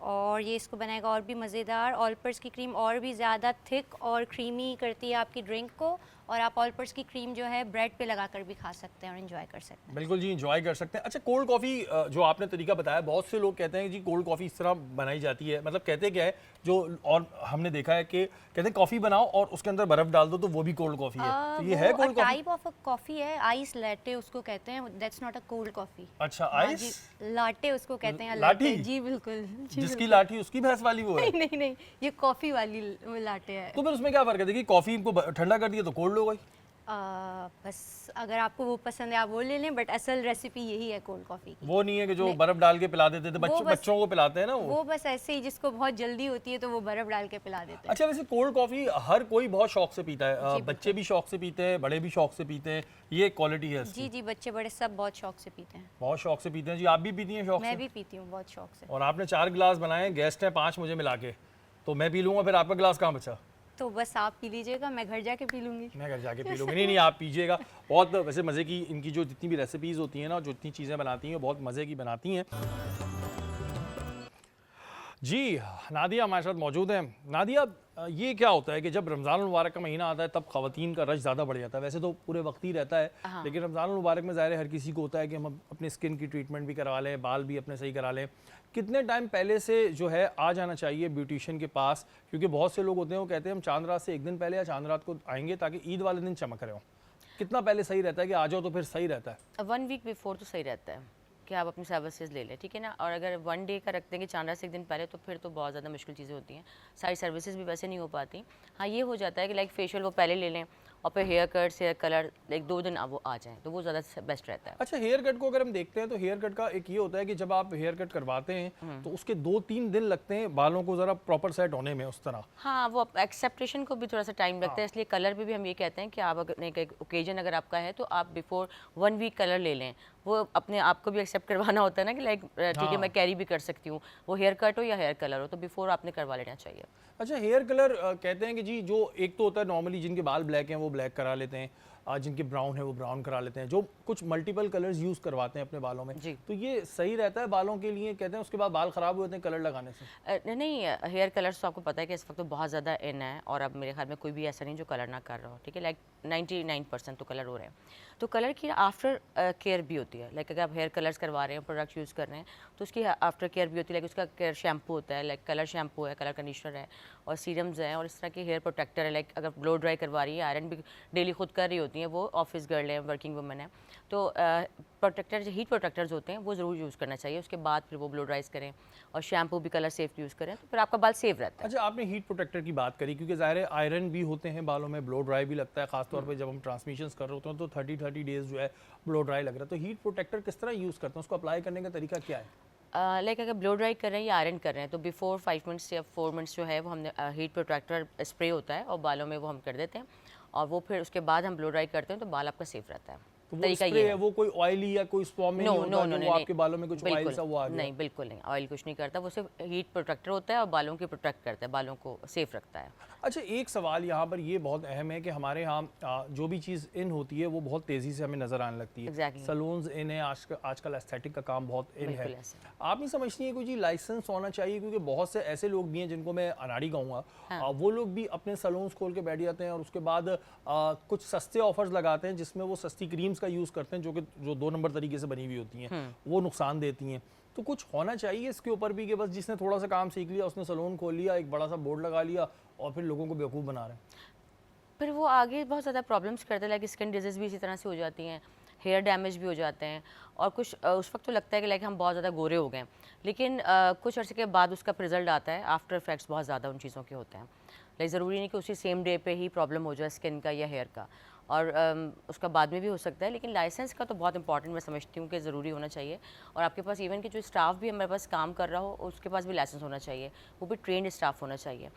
और ये इसको बनाएगा और भी मज़ेदार। ऑलपर्स की क्रीम और भी ज़्यादा थिक और क्रीमी करती है आपकी ड्रिंक को, और आप ऑलपर्स की क्रीम जो है ब्रेड पे लगाकर भी खा सकते हैं और एंजॉय कर सकते हैं। बिल्कुल जी, एंजॉय कर सकते हैं। अच्छा, कोल्ड कॉफ़ी जो आपने तरीका बताया, बहुत से लोग कहते हैं जी कोल्ड कॉफ़ी इस तरह बनाई जाती है, मतलब कहते क्या है जो, और हमने देखा है कि कहते हैं कॉफ़ी बनाओ और उसके अंदर बर्फ़ डाल दो तो वो भी कोल्ड कॉफ़ी है। तो ये है cold coffee? Type of coffee है, आइस लैटे उसको कहते हैं, that's not a cold coffee. अच्छा, आइस लाटे उसको कहते हैं। लाठी? जी बिल्कुल। जिसकी लाठी उसकी भैंस वाली वो है? नहीं, ये कॉफ़ी वाली लाटे है। तो फिर उसमें क्या फ़र्क है? देखिए, कॉफ़ी को ठंडा कर दिया तो कोल्ड हो गई। बस अगर आपको वो पसंद है आप वो ले लें, बट असल रेसिपी यही है कोल्ड कॉफ़ी की। वो नहीं है कि जो बर्फ़ डाल के पिला देते थे बच्चों को पिलाते हैं ना वो बस ऐसे ही जिसको बहुत जल्दी होती है तो वो बर्फ़ डाल के पिला देते हैं। अच्छा, वैसे कोल्ड कॉफ़ी हर कोई बहुत शौक से पीता है, बच्चे भी शौक से पीते हैं, बड़े भी शौक से पीते हैं, ये क्वालिटी है इसकी। जी, बच्चे बड़े सब बहुत शौक से पीते हैं। बहुत शौक से पीते हैं जी। आप भी पीती हैं शौक से? मैं भी पीती हूँ बहुत शौक से। और आपने 4 गिलास बनाए, गेस्ट हैं 5 मुझे मिला के, तो मैं पी लूँगा, फिर आपका गिलास कहाँ बचा? तो बस आप पी लीजिएगा, मैं घर जाके पी लूँगी। मैं घर जाके पी लूँगी। नहीं, आप पीजिएगा। बहुत वैसे मज़े की इनकी जो जितनी भी रेसिपीज़ होती हैं ना, जो जितनी चीज़ें बनाती हैं, बहुत मज़े की बनाती हैं। जी, नादिया हमारे साथ मौजूद हैं। नादिया, ये क्या होता है कि जब रमज़ान मुबारक का महीना आता है तब ख़वातीन का रश ज़्यादा बढ़ जाता है? वैसे तो पूरे वक्त ही रहता है, लेकिन रमज़ान मुबारक में ज़ाहिर है हर किसी को होता है कि हम अपने स्किन की ट्रीटमेंट भी करवा लें, बाल भी अपने सही करा लें। कितने टाइम पहले से जो है आ जाना चाहिए ब्यूटिशियन के पास? क्योंकि बहुत से लोग होते हैं वो कहते हैं हम चांद रात से एक दिन पहले या चांद रात को आएंगे ताकि ईद वाले दिन चमक रहे हों। कितना पहले सही रहता है कि आ जाओ तो फिर सही रहता है? 1 वीक बिफोर तो सही रहता है कि आप अपनी सर्विसेज ले लें, ठीक है ना। और अगर 1 डे का रखते हैं कि चांद रात से एक दिन पहले, तो फिर तो बहुत ज़्यादा मुश्किल चीज़ें होती हैं, सारी सर्विसेज भी वैसे नहीं हो पाती। हाँ, ये हो जाता है कि लाइक फेशियल वो पहले ले लें और फिर haircuts, hair colour like 2 दिन अब वो आ जाएँ, तो वो ज़्यादा बेस्ट रहता है। अच्छा, हेयर कट को अगर हम देखते हैं तो हेयर कट का एक ये होता है कि जब आप हेयर कट करवाते हैं तो उसके 2-3 दिन लगते हैं बालों को ज़रा प्रॉपर सेट होने में उस तरह। हाँ, वो एक्सेप्टेशन को भी थोड़ा सा टाइम लगता है, इसलिए कलर पे भी हम ये कहते हैं कि आप अगर एक ओकेजन अगर आपका है तो आप बिफोर 1 वीक कलर ले लें। वो अपने आप को भी एक्सेप्ट करवाना होता है ना कि लाइक ठीक है मैं कैरी भी कर सकती हूँ, वो हेयर कट हो या हेयर कलर हो, तो बिफोर आपने करवा लेना चाहिए। अच्छा, हेयर कलर कहते हैं कि जी जो एक तो होता है नॉर्मली जिनके बाल ब्लैक हैं वो ब्लैक करा लेते हैं, जिनके ब्राउन है वो ब्राउन करा लेते हैं, जो कुछ मल्टीपल कलर्स यूज़ करवाते हैं अपने बालों में। जी। तो ये सही रहता है बालों के लिए? कहते हैं उसके बाद बाल ख़राब होते हैं कलर लगाने से। नहीं, हेयर कलर्स तो आपको पता है कि इस वक्त तो बहुत ज़्यादा इन है, और अब मेरे ख्याल में कोई भी ऐसा नहीं जो कलर ना कर रहा हो, ठीक है। लाइक 99% तो कलर हो रहे हैं। तो कलर की आफ्टर केयर भी होती है, लाइक अगर आप हेयर कलर्स करवा रहे हैं, प्रोडक्ट यूज़ कर रहे हैं, तो उसकी आफ्टर केयर भी होती है। लाइक उसका केयर शैम्पू होता है, लाइक कलर शैम्पू है, कलर कंडीशनर है, और सीरम्स हैं, और इस तरह के हेयर प्रोटेक्टर है। लाइक अगर ब्लो ड्राई करवा रही है, आयरन भी डेली खुद कर रही होती हैं, वो ऑफिस गर्ल है, वर्किंग वुमन है, तो प्रोटेक्टर जो हीट प्रोटेक्टर्स होते हैं वो ज़रूर यूज़ करना चाहिए। उसके बाद फिर वो ब्लो ड्राइज करें, और शैम्पू भी कलर सेफ यूज़ करें, तो फिर आपका बाल सेफ रहता है। अच्छा, आपने हीट प्रोटेक्टर की बात करी क्योंकि ज़ाहिर है आयरन भी होते हैं बालों में, ब्लो ड्राई भी लगता है, खासतौर पे जब हम ट्रांसमिशंस कर रहे होते हैं तो 30 डेज़ जो है ब्लो ड्राई लग रहा है। तो हीट प्रोटेक्टर किस तरह यूज़ करते हैं, उसको अप्लाई करने का तरीका क्या है? लाइक अगर ब्लो ड्राई कर रहे हैं या आयरन कर रहे हैं, तो बिफोर 5 मिनट्स या 4 मिनट्स जो है वो हमने हीट प्रोटेक्टर स्प्रे होता है और बालों में वो हम कर देते हैं, और वो फिर उसके बाद हम ब्लो ड्राई करते हैं, तो बाल आपका सेफ रहता है। तो वो तरीका स्प्रे ये है वो कोई ऑयली या कोई स्पॉम में नो नहीं नो होता नो जो वो आपके बालों में कुछ ऑयल सा वो आ गया? नहीं, बिल्कुल नहीं, ऑयल कुछ नहीं करता, वो सिर्फ हीट प्रोटेक्टर होता है और बालों की प्रोटेक्ट करता है, बालों को सेफ रखता है। अच्छा, एक सवाल यहाँ पर ये बहुत अहम है कि हमारे यहाँ जो भी चीज़ इन होती है वो बहुत तेज़ी से हमें नज़र आने लगती है। Exactly. सलून्स इन है, आजकल एस्थेटिक का काम बहुत इन है। बिल्कुल ऐसे। आप नहीं समझती हैं कोई जी लाइसेंस होना चाहिए? क्योंकि बहुत से ऐसे लोग भी हैं जिनको मैं अनाड़ी कहूँगा, वो लोग भी अपने सलून्स खोल के बैठ जाते हैं और उसके बाद कुछ सस्ते ऑफर्स लगाते हैं जिसमें वो सस्ती क्रीम्स का यूज़ करते हैं जो 2 नंबर तरीके से बनी हुई होती हैं, वो नुकसान देती हैं। तो कुछ होना चाहिए इसके ऊपर भी कि बस जिसने थोड़ा सा काम सीख लिया, उसने सलून खोल लिया, एक बड़ा सा बोर्ड लगा लिया और फिर लोगों को बेवकूफ़ बना रहे हैं। फिर वो आगे बहुत ज़्यादा प्रॉब्लम्स करते हैं, लाइक स्किन डिजीज़ भी इसी तरह से हो जाती हैं, हेयर डैमेज भी हो जाते हैं, और कुछ उस वक्त तो लगता है कि लाइक हम बहुत ज़्यादा गोरे हो गए हैं, लेकिन कुछ अर्से के बाद उसका रिजल्ट आता है, आफ्टर इफेक्ट्स बहुत ज़्यादा उन चीज़ों के होते हैं। लाइक ज़रूरी नहीं कि उसी सेम डे पे ही प्रॉब्लम हो जाए स्किन का या हेयर का, और उसका बाद में भी हो सकता है, लेकिन लाइसेंस का तो बहुत इंपॉर्टेंट मैं समझती हूँ कि ज़रूरी होना चाहिए। और आपके पास इवन कि जो स्टाफ भी हमारे पास काम कर रहा हो उसके पास भी लाइसेंस होना चाहिए, वो भी ट्रेंड स्टाफ होना चाहिए।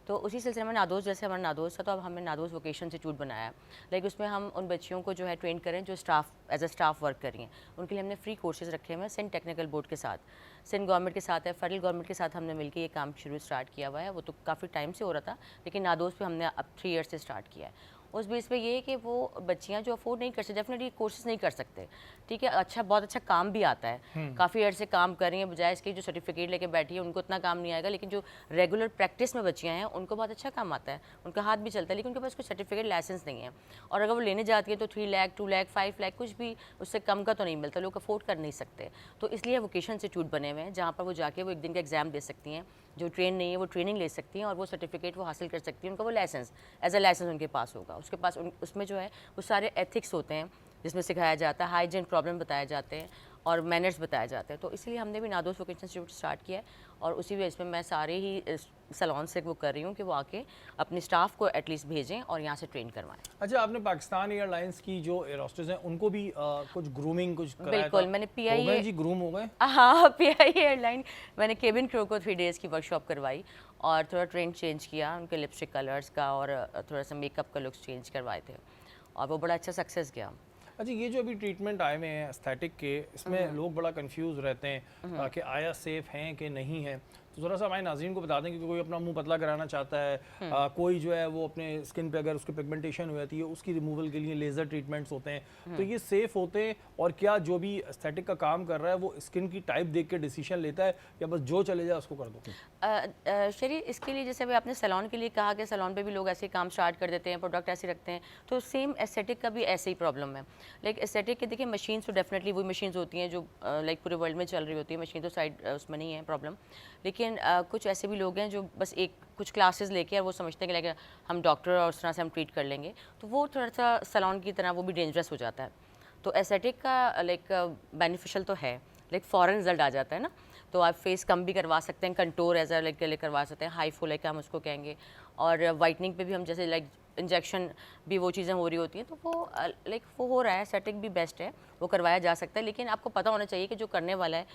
तो उसी सिलसिले में नादोस, जैसे हमारा नादोस था, तो अब हमने नादोस वोकेशन इंस्टीट्यूट बनाया है, लाइक उसमें हम उन बच्चियों को जो है ट्रेन करें जो staff as a staff work कर रही हैं, उनके लिए हमने फ्री कोर्सेज रखे हुए हैं सिंध टेक्निकल बोर्ड के साथ, सिंध गवर्नमेंट के साथ है, फेडरल गवर्नमेंट के साथ हमने मिलकर ये काम शुरू स्टार्ट किया हुआ है। वो तो काफ़ी टाइम से हो रहा था, लेकिन नादोस पे हमने अब 3 ईयर्स से स्टार्ट किया है। उस बेस पे ये है कि वो बच्चियां जो अफोर्ड नहीं कर सकती, डेफिनेटली कोर्सेज नहीं कर सकते, ठीक है, अच्छा बहुत अच्छा काम भी आता है, काफ़ी अर्से काम कर रही हैं, बजाय इसके जो सर्टिफिकेट लेके बैठी है उनको इतना काम नहीं आएगा, लेकिन जो रेगुलर प्रैक्टिस में बच्चियां हैं उनको बहुत अच्छा काम आता है, उनका हाथ भी चलता है, लेकिन उनके पास कोई सर्टिफिकेट लाइसेंस नहीं है, और अगर वो लेने जाती है तो 3 लाख 2 लाख 5 लाख कुछ भी उससे कम का तो नहीं मिलता, लोग अफोर्ड कर नहीं सकते। तो इसलिए वोकेशन इंस्टीट्यूट बने हुए हैं जहाँ पर वो जाके वो एक दिन का एग्जाम दे सकती हैं, जो ट्रेन नहीं है वो ट्रेनिंग ले सकती हैं, और वो सर्टिफिकेट वो हासिल कर सकती हैं, उनका वो लाइसेंस एज अ लाइसेंस उनके पास होगा, उसके पास उसमें जो है वो सारे एथिक्स होते हैं जिसमें सिखाया जाता है, हाइजीन प्रॉब्लम बताए जाते हैं और मैनर्स बताए जाते हैं। तो इसलिए हमने भी नादोस वोकेशनल इंस्टीट्यूट स्टार्ट किया है, और उसी बेस पे मैं सारे ही सलोन से वो कर रही हूँ कि वो आके अपने स्टाफ को एटलीस्ट भेजें और यहाँ से ट्रेन करवाएं। अच्छा, आपने पाकिस्तान एयरलाइंस की जो एयर होस्टेस हैं उनको भी कुछ ग्रूमिंग कुछ कराया बिल्कुल, था? मैंने हो गए PIA जी, ग्रूम हो गए? हाँ, PIA एयरलाइन मैंने केबिन क्रू को 3 डेज़ की वर्कशॉप करवाई और थोड़ा ट्रेंड चेंज किया, उनके लिपस्टिक कलर्स का और थोड़ा सा मेकअप का लुक्स चेंज करवाए थे, और वो बड़ा अच्छा सक्सेस गया। अच्छा, ये जो अभी ट्रीटमेंट आए हुए हैं एस्थेटिक के, इसमें लोग बड़ा कंफ्यूज रहते हैं कि आया सेफ़ हैं कि नहीं है। तो ज़रा सा हमारे नाज़रीन को बता दें कि कोई अपना मुंह पतला कराना चाहता है, कोई जो है वो अपने स्किन पे अगर उसकी पिगमेंटेशन हो जाती है उसकी रिमूवल के लिए लेज़र ट्रीटमेंट्स होते हैं, तो ये सेफ़ होते हैं? और क्या जो भी एस्थेटिक का काम कर रहा है वो स्किन की टाइप देख के डिसीजन लेता है या बस जो चले जाए उसको कर दो? शरी, इसके लिए जैसे अभी आपने सैलून के लिए कहा कि सैलून पे भी लोग ऐसे ही काम स्टार्ट कर देते हैं, प्रोडक्ट ऐसे रखते हैं, तो सेम एस्थेटिक का भी ऐसे ही प्रॉब्लम है। लाइक एस्थेटिक के देखिए मशीन्स तो डेफिनेटली वही मशीन्स होती हैं जो लाइक पूरे वर्ल्ड में चल रही होती है, मशीन तो साइड उसमें नहीं है प्रॉब्लम। लेकिन कुछ ऐसे भी लोग हैं जो बस एक कुछ क्लासेस लेके और वो समझते हैं कि लाइक हम डॉक्टर और उस तरह से हम ट्रीट कर लेंगे, तो वो थोड़ा सा सैलून की तरह वो भी डेंजरस हो जाता है। तो एस्थेटिक का लाइक बेनिफिशियल तो है, लाइक फ़ौरन रिजल्ट आ जाता है ना, तो आप फेस कम भी करवा सकते हैं, कंटूर एज लाइक के लिए करवा सकते हैं, हाई फो लाइक हम उसको कहेंगे, और वाइटनिंग पे भी हम जैसे लाइक इंजेक्शन भी वो चीज़ें हो रही होती हैं, तो वो लाइक वो हो रहा है, एस्थेटिक भी बेस्ट है, वो करवाया जा सकता है। लेकिन आपको पता होना चाहिए कि जो करने वाला है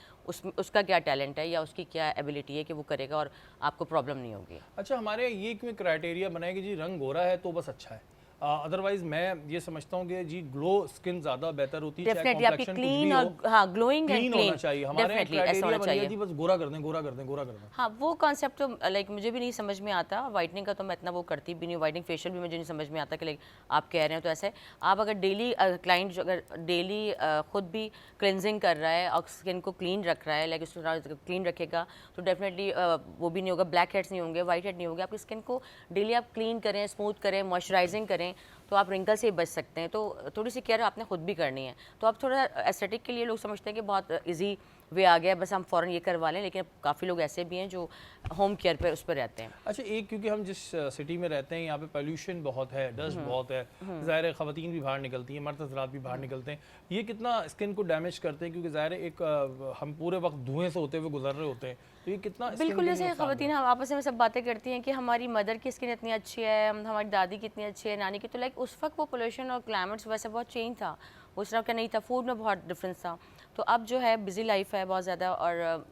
उसका क्या टैलेंट है या उसकी क्या एबिलिटी है कि वो करेगा और आपको प्रॉब्लम नहीं होगी। अच्छा, हमारे ये क्यों क्राइटेरिया बनाए कि जी रंग गोरा है तो बस अच्छा है, अदरवाइज मैं ये समझता हूँ कि जी ग्लो स्किन ज़्यादा बेहतर होती है, डेफिनेटली आपकी क्लीन और हाँ ग्लोइंग एंड क्लीन होना चाहिए। हमारे क्राइटेरिया बन गया जी बस गोरा कर दें, गोरा कर दें, गोरा कर दें। हाँ, वो कॉन्सेप्ट तो लाइक मुझे भी नहीं समझ में आता, वाइटनिंग का तो मैं इतना वो करती भी नहीं, वाइटनिंग फेशियल भी मुझे नहीं समझ में आता कि लाइक आप कह रहे हैं तो ऐसे आप अगर डेली क्लाइंट जो अगर डेली खुद भी क्लिनजिंग कर रहा है और स्किन को क्लीन रख रहा है, लाइक उसको क्लीन रखेगा तो डेफिनेटली वो भी नहीं होगा, ब्लैक हेड्स नहीं होंगे, वाइट हेड नहीं होंगे। आपकी स्किन को डेली आप क्लीन करें, स्मूथ करें, मॉइस्चराइजिंग करें तो आप रिंकल से ही बच सकते हैं। तो थोड़ी सी केयर आपने खुद भी करनी है। तो अब थोड़ा एस्थेटिक के लिए लोग समझते हैं कि बहुत इजी वे आ गया, बस हम फ़ौरन ये करवा लें, लेकिन काफ़ी लोग ऐसे भी हैं जो होम केयर पे उस पर रहते हैं। अच्छा, एक क्योंकि हम जिस सिटी में रहते हैं यहाँ पे पोल्यूशन बहुत है, डस्ट बहुत है, ज़ाहिर है ख़वातीन भी बाहर निकलती हैं, मर्द हज़रात भी बाहर निकलते हैं, ये कितना स्किन को डैमेज करते हैं? क्योंकि ज़ाहिर है एक हम पूरे वक्त धुएं से होते हुए गुजर रहे होते हैं, तो ये कितना बिल्कुल जैसे ख़वातीन हम आपस में सब बातें करती हैं कि हमारी मदर की स्किन इतनी अच्छी है, हमारी दादी की इतनी अच्छी है, नानी की, तो लाइक उस वक्त वो पोल्यूशन और क्लाइमेट्स वैसे बहुत चेंज था, उस तरह का नहीं था, फूड में बहुत डिफरेंस था। तो अब जो है बिजी लाइफ है बहुत ज़्यादा और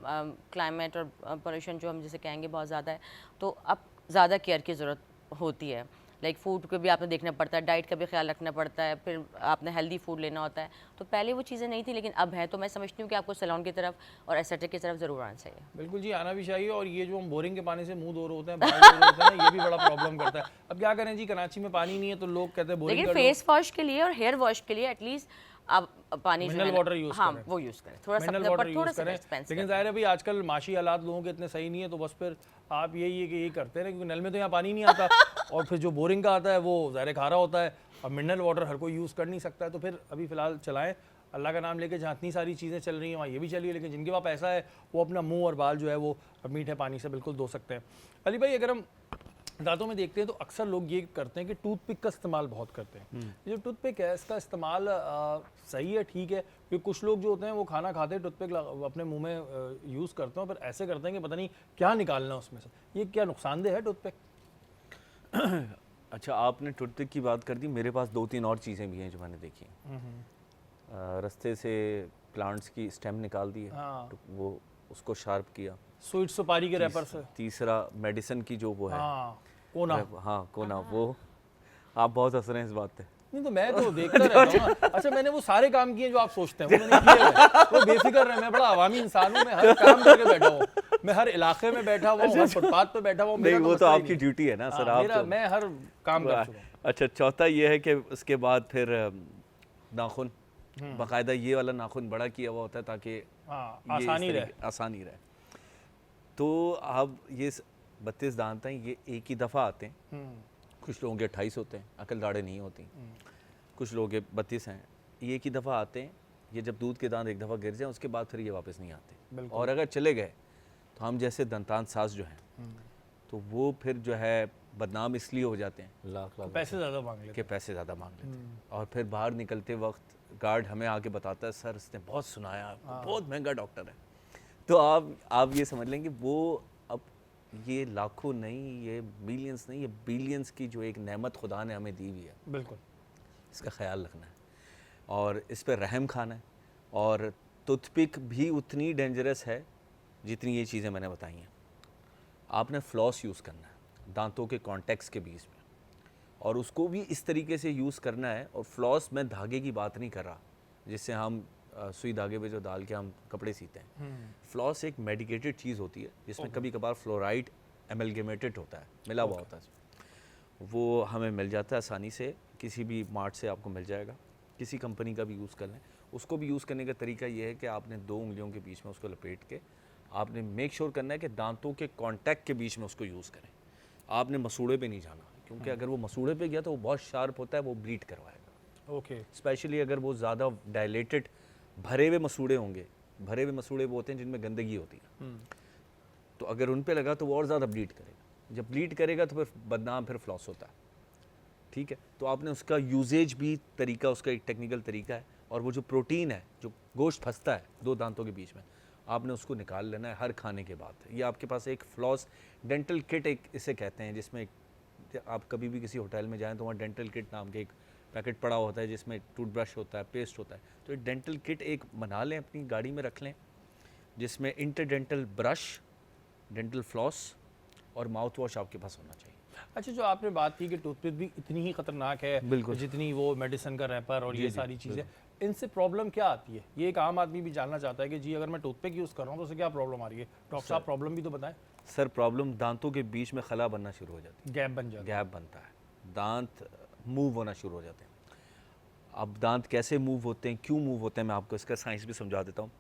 क्लाइमेट और पोल्यूशन जो हम जैसे कहेंगे बहुत ज़्यादा है, तो अब ज़्यादा केयर की ज़रूरत होती है। लाइक फूड को भी आपने देखना पड़ता है, डाइट का भी ख्याल रखना पड़ता है, फिर आपने हेल्दी फूड लेना होता है। तो पहले वो चीज़ें नहीं थी लेकिन अब है, तो मैं समझती हूँ कि आपको सैलून की तरफ और एस्थेटिक की तरफ ज़रूर आना चाहिए। बिल्कुल जी, आना भी चाहिए। और ये जो हम बोरिंग के पानी से मुंह धो रहे होते हैं, बाल धो रहे होते हैं ना, ये भी बड़ा प्रॉब्लम करता है। अब क्या करें जी, कराची में पानी नहीं है तो लोग कहते हैं बोरिंग लेकिन कर लो। फेस वॉश के लिए और हेयर वॉश के लिए एटलीस्ट आप पानी जो मिनरल है वाटर यूज़ हाँ करें, वो यूज़ करें, थोड़ा सा मिनरल अपने वाटर ऊपर थोड़ा यूज़ सा करें। एक्सपेंसिव लेकिन ज़ाहिर है भाई आजकल माशी हालात लोगों के इतने सही नहीं है, तो बस फिर आप यही है कि यही करते हैं, क्योंकि नल में तो यहाँ पानी नहीं आता और फिर जो बोरिंग का आता है वो ज़ाहिर खारा होता है, और मिनरल वाटर हर कोई यूज़ कर नहीं सकता है। तो फिर अभी फ़िलहाल चलाएँ अल्लाह का नाम लेके, जहाँ इतनी सारी चीज़ें चल रही हैं वहाँ ये भी चलिए, लेकिन जिनके पास पैसा है वो अपना मुँह और बाल जो है वो मीठे पानी से बिल्कुल धो सकते हैं। अली भाई, अगर हम दांतों में देखते हैं तो अक्सर लोग ये करते हैं कि टूथपिक का इस्तेमाल बहुत करते हैं। जो टूथपिक है इसका इस्तेमाल सही है, ठीक है, क्योंकि कुछ लोग जो होते हैं वो खाना खाते हैं टूथपिक अपने मुंह में यूज़ करते हैं, फिर ऐसे करते हैं कि पता नहीं क्या निकालना है उसमें से। ये क्या नुकसानदेह है टूथपिक? अच्छा, आपने टूथपिक की बात कर दी, मेरे पास 2-3 और चीज़ें भी हैं जो मैंने देखी हैं। रास्ते से प्लांट्स की स्टेम निकाल दी है, हाँ। तो वो उसको शार्प किया। स्वीट सुपारी के रैपर से। तीसरा मेडिसिन की जो वो है, हाँ, कोना। हाँ कोना, वो आप बहुत हंस रहे हैं इस बात पे। नहीं तो मैं तो देखता रहता हूँ ना। अच्छा, मैंने वो सारे काम किए जो आप सोचते हैं वो मैंने किए हैं। वो बेफिक्र है, मैं बड़ा अवामी इंसान हूँ, मैं हर काम करके बैठा हूँ, मैं हर इलाके में बैठा हुआ हूँ, हर फुटपाथ पे बैठा हुआ हूँ। नहीं, वो तो आपकी ड्यूटी है ना सर, आप तो मैं हर काम कर चुका हूँ। अच्छा, चौथा ये है कि उसके बाद फिर नाखून, बाकायदा ये वाला नाखून बड़ा किया हुआ होता है ताकि आसानी रहे। तो अब ये 32 दांत हैं, ये एक ही दफ़ा आते हैं। कुछ लोगों के 28 होते हैं, अकल दाढ़ें नहीं होती। कुछ लोगों के 32 हैं, ये एक ही दफ़ा आते हैं। ये जब दूध के दांत एक दफ़ा गिर जाएं उसके बाद फिर ये वापस नहीं आते, और अगर चले गए तो हम जैसे दंतान साज जो हैं तो वो फिर जो है बदनाम इसलिए हो जाते हैं लाख पैसे ज़्यादा मांग लेते कि पैसे ज़्यादा मांग लेते हैं। और फिर बाहर निकलते वक्त गार्ड हमें आके बताता है, सर इसने बहुत सुनाया आपको, बहुत महंगा डॉक्टर है। तो आप ये समझ लेंगे वो अब ये लाखों नहीं, ये मिलियंस नहीं, ये बिलियंस की जो एक नेमत खुदा ने हमें दी हुई है, बिल्कुल, इसका ख्याल रखना है और इस पर रहम खाना है। और टूथपिक भी उतनी डेंजरस है जितनी ये चीज़ें मैंने बताई हैं। आपने फ्लॉस यूज़ करना है दांतों के कॉन्टेक्ट्स के बीच में, और उसको भी इस तरीके से यूज़ करना है। और फ्लॉस मैं धागे की बात नहीं कर रहा जिससे हम सुई धागे पे जो डाल के हम कपड़े सीते हैं। फ्लॉस एक मेडिकेटेड चीज़ होती है जिसमें कभी कभार फ्लोराइड एमलगेमेटेड होता है, मिला हुआ होता है। वो हमें मिल जाता है आसानी से, किसी भी मार्ट से आपको मिल जाएगा, किसी कंपनी का भी यूज़ कर लें। उसको भी यूज़ करने का तरीका ये है कि आपने 2 उंगलियों के बीच में उसको लपेट के आपने मेक श्योर करना है कि दांतों के कांटेक्ट के बीच में उसको यूज़ करें। आपने मसूड़े पे नहीं जाना, क्योंकि अगर वो मसूड़े पे गया तो वो बहुत शार्प होता है, वो ब्लीड करवाएगा। ओके। स्पेशली अगर वो ज़्यादा डायलेटेड भरे हुए मसूड़े होंगे, भरे हुए मसूड़े वो होते हैं जिनमें गंदगी होती है, तो अगर उन पे लगा तो वो और ज़्यादा ब्लीड करेगा। जब ब्लीड करेगा तो फिर बदनाम फिर फ्लॉस होता है। ठीक है, तो आपने उसका यूजेज भी तरीका, उसका एक टेक्निकल तरीका है। और वो जो प्रोटीन है, जो गोश्त फंसता है 2 दांतों के बीच में, आपने उसको निकाल लेना है हर खाने के बाद। ये आपके पास एक फ्लॉस डेंटल किट एक इसे कहते हैं, जिसमें आप कभी भी किसी होटल में जाएं तो वहाँ डेंटल किट नाम के एक पैकेट पड़ा होता है जिसमें टूथब्रश होता है, पेस्ट होता है। तो एक डेंटल किट एक बना लें, अपनी गाड़ी में रख लें, जिसमें इंटरडेंटल ब्रश, डेंटल फ्लॉस और माउथ वॉश आपके पास होना चाहिए। अच्छा, जो आपने बात की कि टूथपिक भी इतनी ही खतरनाक है बिल्कुल। जितनी वो मेडिसिन का रैपर और जी, ये जी, सारी चीज़ें, इनसे प्रॉब्लम क्या आती है? ये एक आम आदमी भी जानना चाहता है कि जी अगर मैं टूथपिक यूज़ कर रहा हूँ तो उससे क्या प्रॉब्लम आ रही है। डॉक्टर साहब प्रॉब्लम भी तो बताएं। सर, प्रॉब्लम दांतों के बीच में खला बनना शुरू हो जाती है, गैप बन जाता है। गैप बनता है, दांत मूव होना शुरू हो जाते हैं। अब दांत कैसे मूव होते हैं, क्यों मूव होते हैं, मैं आपको इसका साइंस भी समझा देता हूँ।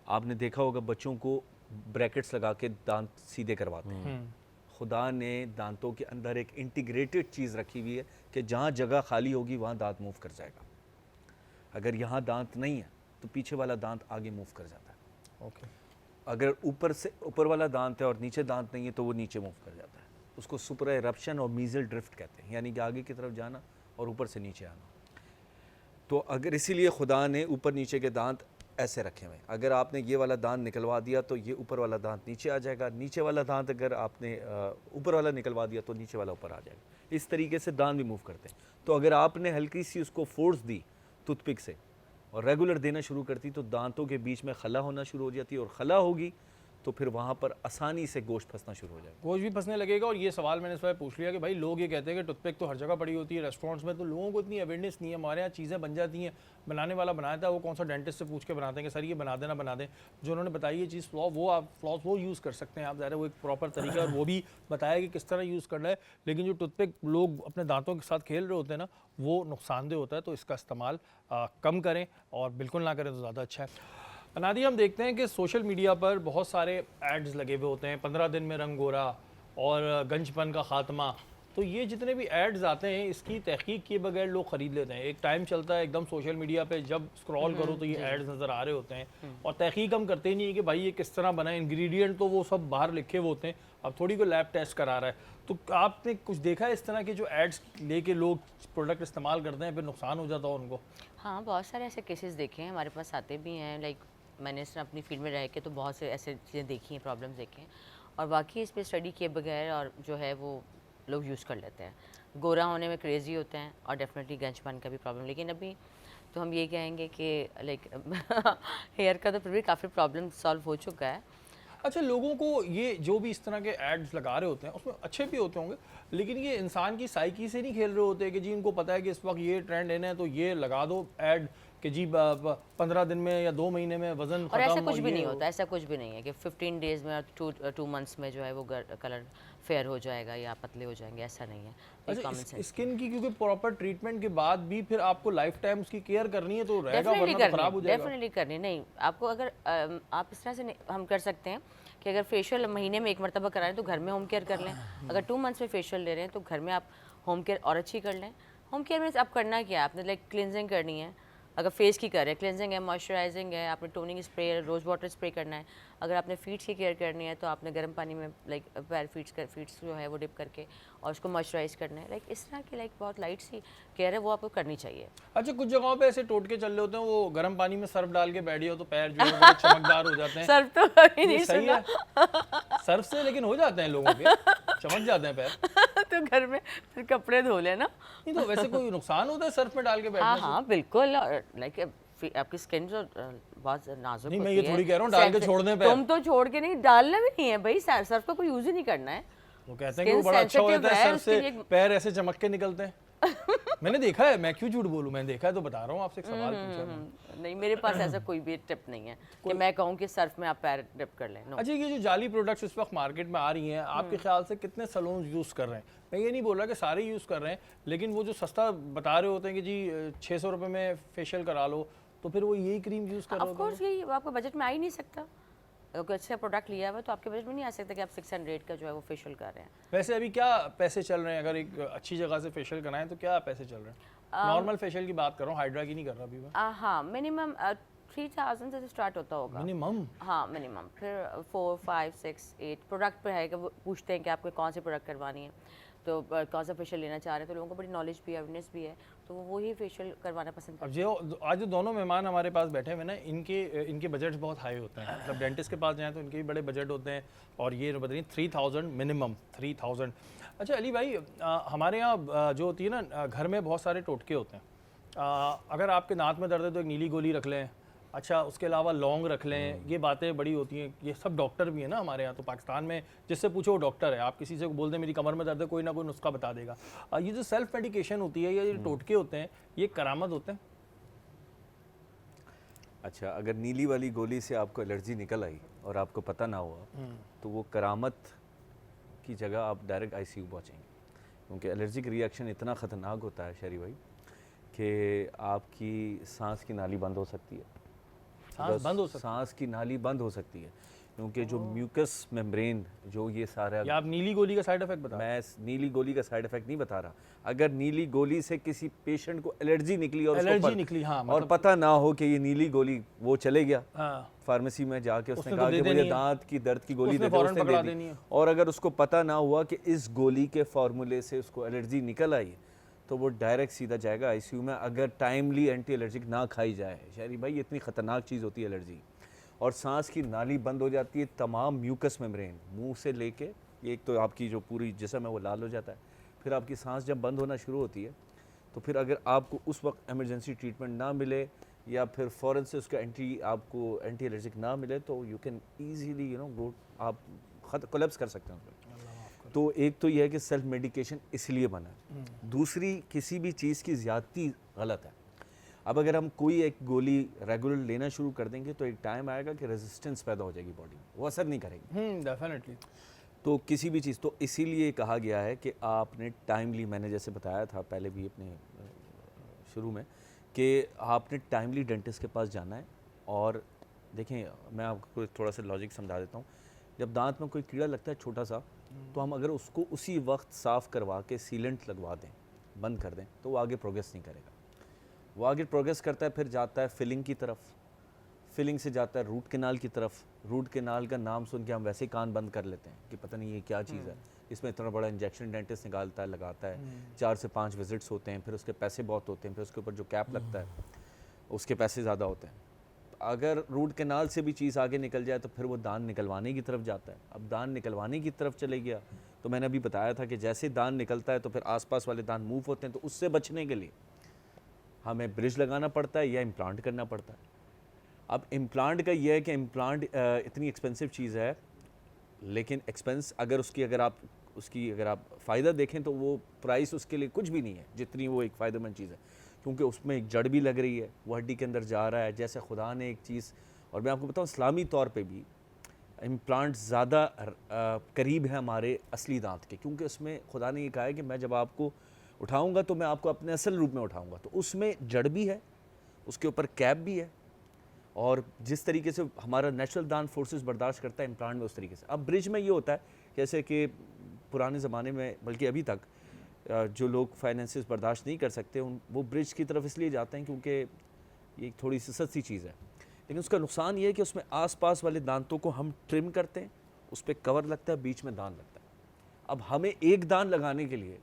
आपने देखा होगा बच्चों को ब्रैकेट्स लगा के दांत सीधे करवाते हैं। खुदा ने दांतों के अंदर एक इंटीग्रेटेड चीज़ रखी हुई है कि जहाँ जगह खाली होगी वहाँ दांत मूव कर जाएगा। अगर यहाँ दांत नहीं है तो पीछे वाला दांत आगे मूव कर जाता है। ओके। अगर ऊपर वाला दांत है और नीचे दांत नहीं है तो वो नीचे मूव कर जाता है। उसको सुपर एरप्शन और मीजल ड्रिफ्ट कहते हैं, यानी कि आगे की तरफ जाना और ऊपर से नीचे आना। तो अगर इसीलिए खुदा ने ऊपर नीचे के दांत ऐसे रखे हुए हैं। अगर आपने ये वाला दांत निकलवा दिया तो ये ऊपर वाला दांत नीचे आ जाएगा, नीचे वाला दांत अगर आपने ऊपर वाला निकलवा दिया तो नीचे वाला ऊपर आ जाएगा। इस तरीके से दांत भी मूव करते हैं। तो अगर आपने हल्की सी उसको फोर्स दी टूथपिक से और रेगुलर देना शुरू करती तो दांतों के बीच में खला होना शुरू हो जाती है, और खला होगी तो फिर वहाँ पर आसानी से गोश्त फंसना शुरू हो जाएगा। गोश्त भी फंसने लगेगा। और ये सवाल मैंने इस बार पूछ लिया कि भाई लोग ये कहते हैं कि टूथपिक तो हर जगह पड़ी होती है रेस्टोरेंट्स में, तो लोगों को इतनी अवेयरनेस नहीं है। हमारे यहाँ चीज़ें बन जाती हैं, बनाने वाला बनाता है, वो कौन सा डेंटिस्ट से पूछ के बनाते हैं कि सर ये बना देना, बना दें। जो उन्होंने बताई ये चीज़ फ्लॉस वो यूज़ कर सकते हैं आप, ज़्यादा वो एक प्रॉपर तरीका है और वो भी बताया कि किस तरह यूज़ करना है। लेकिन जो टूथपिक लोग अपने दांतों के साथ खेल रहे होते हैं ना, वो नुकसानदेह होता है, तो इसका इस्तेमाल कम करें और बिल्कुल ना करें तो ज़्यादा अच्छा है। अनादी, हम देखते हैं कि सोशल मीडिया पर बहुत सारे एड्स लगे हुए होते हैं, 15 दिन में रंग गोरा और गंजपन का खात्मा। तो ये जितने भी एड्स आते हैं इसकी तहकीक किए बगैर लोग ख़रीद लेते हैं। एक टाइम चलता है एकदम सोशल मीडिया पे, जब स्क्रॉल करो तो ये एड्स नज़र आ रहे होते हैं और तहकीक हम करते ही नहीं है कि भाई ये किस तरह बना है। इंग्रेडिएंट तो वो सब बाहर लिखे हुए होते हैं, अब थोड़ी कोई लैब टेस्ट करा रहा है। तो आपने कुछ देखा है इस तरह के जो एड्स लेके लोग प्रोडक्ट इस्तेमाल करते हैं फिर नुकसान हो जाता है उनको? हाँ, बहुत सारे ऐसे केसेस देखे हैं, हमारे पास आते भी हैं। लाइक मैंने इस अपनी फील्ड में रह के तो बहुत से ऐसे चीज़ें देखी हैं, प्रॉब्लम्स देखे हैं, और बाकी इस पर स्टडी किए बगैर और जो है वो लोग यूज़ कर लेते हैं। गोरा होने में क्रेज़ी होते हैं और डेफिनेटली गंजपन का भी प्रॉब्लम। लेकिन अभी तो हम ये कहेंगे कि लाइक हेयर का तो फिर भी काफ़ी प्रॉब्लम सॉल्व हो चुका है। अच्छा, लोगों को ये जो भी इस तरह के एड्स लगा रहे होते हैं उसमें अच्छे भी होते होंगे, लेकिन ये इंसान की साइकी से नहीं खेल रहे होते कि जी इनको पता है कि इस वक्त ये ट्रेंड है तो ये लगा दो एड कि जी 15 दिन में या 2 महीने में वजन और ऐसा खत्म कुछ हो, भी ये नहीं हो। होता, ऐसा कुछ भी नहीं है कि 15 डेज़ में और 2 मंथ्स में जो है वो कलर फेयर हो जाएगा या पतले हो जाएंगे, ऐसा नहीं है। अच्छा, स्किन की क्योंकि प्रॉपर ट्रीटमेंट के बाद भी फिर आपको लाइफ टाइम उसकी केयर करनी है तो रहेगा, वरना तो खराब हो जाएगा। डेफिनेटली करनी। नहीं, आपको अगर आप इस तरह से हम कर सकते हैं कि अगर फेशियल महीने में 1 मरतबा कराएं तो घर में होम केयर कर लें। अगर 2 मंथ्स में फेशियल ले रहे हैं तो घर में आप होम केयर और अच्छी कर लें। होम केयर में आप करना क्या है, आपने लाइक क्लिनजिंग करनी है। अगर फेस की कर रहे हैं, क्लिनजिंग है, मॉइस्चराइजिंग है, आपने toning spray, rose water spray करना है। अगर आपने फीट्स की केयर करनी है तो आपने गर्म पानी में लाइक पैर फीट्स जो है वो डिप करके और उसको मॉइस्चराइज करना है। लाइक इस तरह की लाइक बहुत लाइट सी केयर है वो आपको करनी चाहिए। अच्छा, कुछ जगहों पे ऐसे टोटके चल रहे होते हैं, वो गर्म पानी में सर्फ डाल के बैठ जाओ तो पैर जो है वो चमकदार हो जाते हैं। सर्फ तो कभी ये नहीं सही सुना। है सर्फ से, लेकिन हो जाते हैं लोगों के, चमक जाते हैं पैर। तो घर में फिर कपड़े धो लेना। नहीं तो वैसे कोई नुकसान होता है सर्फ में डाल के बैठने हाँ से? हाँ बिल्कुल। लाइक आपकी स्किन जो बहुत नाजुक नहीं, मैं होती ये है, थोड़ी कह रहा हूँ डाल के छोड़ दें पैर। तुम तो छोड़ के नहीं, डालना भी नहीं है भाई, सर्फ का कोई यूज ही नहीं करना है। वो कहते हैं कि वो बड़ा अच्छा हो जाता है सर्फ से, पैर ऐसे चमक के निकलते हैं। मैंने देखा है, मैं क्यों झूठ बोलूँ, मैंने देखा है तो बता रहा हूँ आपसे, एक सवाल पूछा मैंने। नहीं, मेरे पास ऐसा कोई भी टिप नहीं है कि मैं कहूँ कि सर्फ में आप पैर डिप कर लें। नो। अच्छा, ये जो जाली प्रोडक्ट्स इस वक्त मार्केट में आ रही हैं, आपके ख्याल से कितने सैलून यूज़ कर रहे हैं? मैं ये नहीं बोल रहा कि सारे यूज़ कर रहे हैं, लेकिन वो जो सस्ता बता रहे होते हैं कि जी 600 रुपये में फेशियल करा लो, तो फिर वो यही क्रीम यूज़ कर रहे ऑफ होते हैं। कोर्स यही आपके बजट में आ ही नहीं सकता। अगर कोई अच्छा प्रोडक्ट लिया हुआ है तो आपके बजट में नहीं आ सकता कि आप 600 का जो है वो फेशियल कर रहे हैं। वैसे अभी क्या पैसे चल रहे हैं, अगर एक अच्छी जगह से फेशियल कराएं तो क्या पैसे चल रहे हैं? नॉर्मल फेशियल की बात कर रहा हूँ, हाइड्रा की नहीं कर रहा अभी मैं। हाँ, मिनिमम 3000 से स्टार्ट होता होगा। मिनिमम? हाँ, मिनिमम। फिर 4, 5, 6, 8 प्रोडक्ट पे है कि वो पूछते हैं कि आपको कौन से प्रोडक्ट करवानी है, तो कौन सा फेशियल लेना चाह रहे हैं, तो लोगों को बड़ी नॉलेज भी है, अवेयरनेस भी है, तो वो वही फेशियल करवाना पसंद अब करते जो आज जो दोनों मेहमान हमारे पास बैठे हुए ना, इनके बजट्स बहुत हाई होते हैं। मतलब डेंटिस्ट के पास जाएं तो इनके भी बड़े बजट होते हैं, और ये बताइए 3000 मिनिमम, 3000। अच्छा अली भाई, हमारे यहाँ जो होती है ना, घर में बहुत सारे टोटके होते हैं। अगर आपके दांत में दर्द है तो एक नीली गोली रख लें, अच्छा उसके अलावा लौंग रख लें, ये बातें बड़ी होती हैं। ये सब डॉक्टर भी है ना हमारे यहाँ, तो पाकिस्तान में जिससे पूछो वो डॉक्टर है। आप किसी से बोल दें मेरी कमर में दर्द है, कोई ना कोई नुस्खा बता देगा। ये जो सेल्फ मेडिकेशन होती है या ये टोटके होते हैं, ये करामत होते हैं? अच्छा, अगर नीली वाली गोली से आपको एलर्जी निकल आई और आपको पता ना हुआ, तो वो करामत की जगह आप डायरेक्ट आईसीयू पहुँचेंगे, क्योंकि एलर्जिक रिएक्शन इतना ख़तरनाक होता है शहरी भाई कि आपकी सांस की नाली बंद हो सकती है। सांस बंद हो सकती है? सांस की नाली बंद हो सकती है, क्योंकि जो म्यूकस मेम्ब्रेन, जो ये सारा, या आप नीली गोली का साइड इफेक्ट बता रहे हैं? मैं नीली गोली का साइड इफेक्ट नहीं बता रहा। अगर नीली गोली से किसी पेशेंट को एलर्जी निकली और उसको एलर्जी निकली, हाँ, और मतलब पता ना हो कि ये नीली गोली, वो चले गया हाँ, फार्मेसी में जाके, उसने उसने तो कहा दे कि देनी मुझे है। दांत की दर्द की गोली उसने दे दो, फौरन उसने पकड़ा दे देनी दी। है। और अगर उसको पता ना हुआ कि इस गोली के फार्मूले से उसको एलर्जी निकल आई, तो वो डायरेक्ट सीधा जाएगा आईसीयू में, अगर टाइमली एंटी एलर्जिक ना खाई जाए। शहरी भाई, ये इतनी ख़तरनाक चीज़ होती है एलर्जी। और सांस की नाली बंद हो जाती है, तमाम म्यूकस मेम्ब्रेन मुंह से लेके, एक तो आपकी जो पूरी जिस्म है वो लाल हो जाता है। फिर आपकी सांस जब बंद होना शुरू होती है, तो फिर अगर आपको उस वक्त इमरजेंसी ट्रीटमेंट ना मिले या फिर फ़ौरन से उसका आपको एंटी एलर्जिक ना मिले, तो यू कैन ईजीली गो, आप कोलैप्स कर सकते हैं। तो एक तो यह है कि सेल्फ मेडिकेशन इसलिए बना है। दूसरी, किसी भी चीज़ की ज़्यादती गलत है। अब अगर हम कोई एक गोली रेगुलर लेना शुरू कर देंगे, तो एक टाइम आएगा कि रेजिस्टेंस पैदा हो जाएगी बॉडी में, वो असर नहीं करेगी। डेफिनेटली। तो किसी भी चीज़, तो इसीलिए कहा गया है कि आपने टाइमली, मैंने जैसे बताया था पहले भी अपने शुरू में, कि आपने टाइमली डेंटिस्ट के पास जाना है। और देखें, मैं आपको थोड़ा सा लॉजिक समझा देता हूँ। जब दांत में कोई कीड़ा लगता है छोटा सा, तो हम अगर उसको उसी वक्त साफ़ करवा के सीलेंट लगवा दें, बंद कर दें, तो वो आगे प्रोग्रेस नहीं करेगा। वो आगे प्रोग्रेस करता है, फिर जाता है फिलिंग की तरफ, फिलिंग से जाता है रूट कैनाल की तरफ। रूट कैनाल का नाम सुन के हम वैसे ही कान बंद कर लेते हैं कि पता नहीं ये क्या चीज़ है, इसमें इतना बड़ा इंजेक्शन डेंटिस्ट निकालता है, लगाता है, 4 से 5 विजिट्स होते हैं, फिर उसके पैसे बहुत होते हैं, फिर उसके ऊपर जो कैप लगता है उसके पैसे ज़्यादा होते हैं। अगर रूट कैनाल से भी चीज़ आगे निकल जाए, तो फिर वो दान निकलवाने की तरफ जाता है। अब दान निकलवाने की तरफ चले गया, तो मैंने अभी बताया था कि जैसे दान निकलता है तो फिर आसपास वाले दान मूव होते हैं, तो उससे बचने के लिए हमें ब्रिज लगाना पड़ता है या इम्प्लांट करना पड़ता है। अब इम्प्लांट का ये है कि इम्प्लांट इतनी एक्सपेंसिव चीज़ है, लेकिन एक्सपेंस अगर आप फ़ायदा देखें तो वो प्राइस उसके लिए कुछ भी नहीं है जितनी वो एक फ़ायदेमंद चीज़ है, क्योंकि उसमें एक जड़ भी लग रही है, वो हड्डी के अंदर जा रहा है, जैसे खुदा ने एक चीज़। और मैं आपको बताऊँ, इस्लामी तौर पे भी इम्प्लांट ज़्यादा करीब है हमारे असली दांत के, क्योंकि उसमें खुदा ने ये कहा है कि मैं जब आपको उठाऊंगा तो मैं आपको अपने असल रूप में उठाऊंगा। तो उसमें जड़ भी है, उसके ऊपर कैप भी है, और जिस तरीके से हमारा नेचुरल दांत फोर्सेस बर्दाश्त करता है इम्प्लांट में, उस तरीके से। अब ब्रिज में ये होता है, जैसे कि पुराने ज़माने में, बल्कि अभी तक, जो लोग फाइनेंसेस बर्दाश्त नहीं कर सकते, वो ब्रिज की तरफ इसलिए जाते हैं क्योंकि ये एक थोड़ी सी सस्ती चीज़ है। लेकिन उसका नुकसान ये है कि उसमें आसपास वाले दांतों को हम ट्रिम करते हैं, उस पर कवर लगता है, बीच में दान लगता है। अब हमें एक दान लगाने के लिए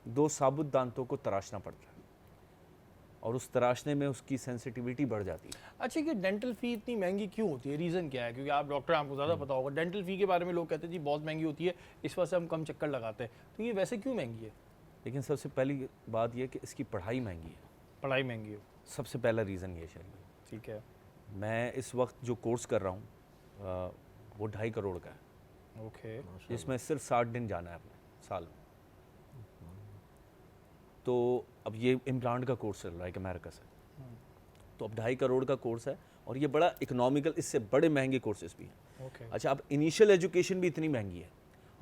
2 साबुत दांतों को तराशना पड़ता है, और उस तराशने में उसकी सेंसिटिविटी बढ़ जाती है। अच्छा, कि डेंटल फ़ी इतनी महंगी क्यों होती है? रीज़न क्या है? क्योंकि आप डॉक्टर, आपको ज़्यादा पता होगा। डेंटल फ़ी के बारे में लोग कहते हैं जी बहुत महंगी होती है, इस वजह से हम कम चक्कर लगाते हैं। तो ये वैसे क्यों महंगी है? लेकिन सबसे पहली बात यह कि इसकी पढ़ाई महंगी है। पढ़ाई महंगी है, सबसे पहला रीज़न ये है। ठीक है। मैं इस वक्त जो कोर्स कर रहा हूँ वो 2.5 करोड़ का है, ओके। जिसमें सिर्फ 60 दिन जाना है अपने साल में। तो अब ये इम्प्लांट का कोर्स चल रहा है अमेरिका से, तो अब 2.5 करोड़ का कोर्स है और ये बड़ा इकोनॉमिकल, इससे बड़े महंगे कोर्सेज भी हैं। ओके। अच्छा, अब इनिशियल एजुकेशन भी इतनी महंगी है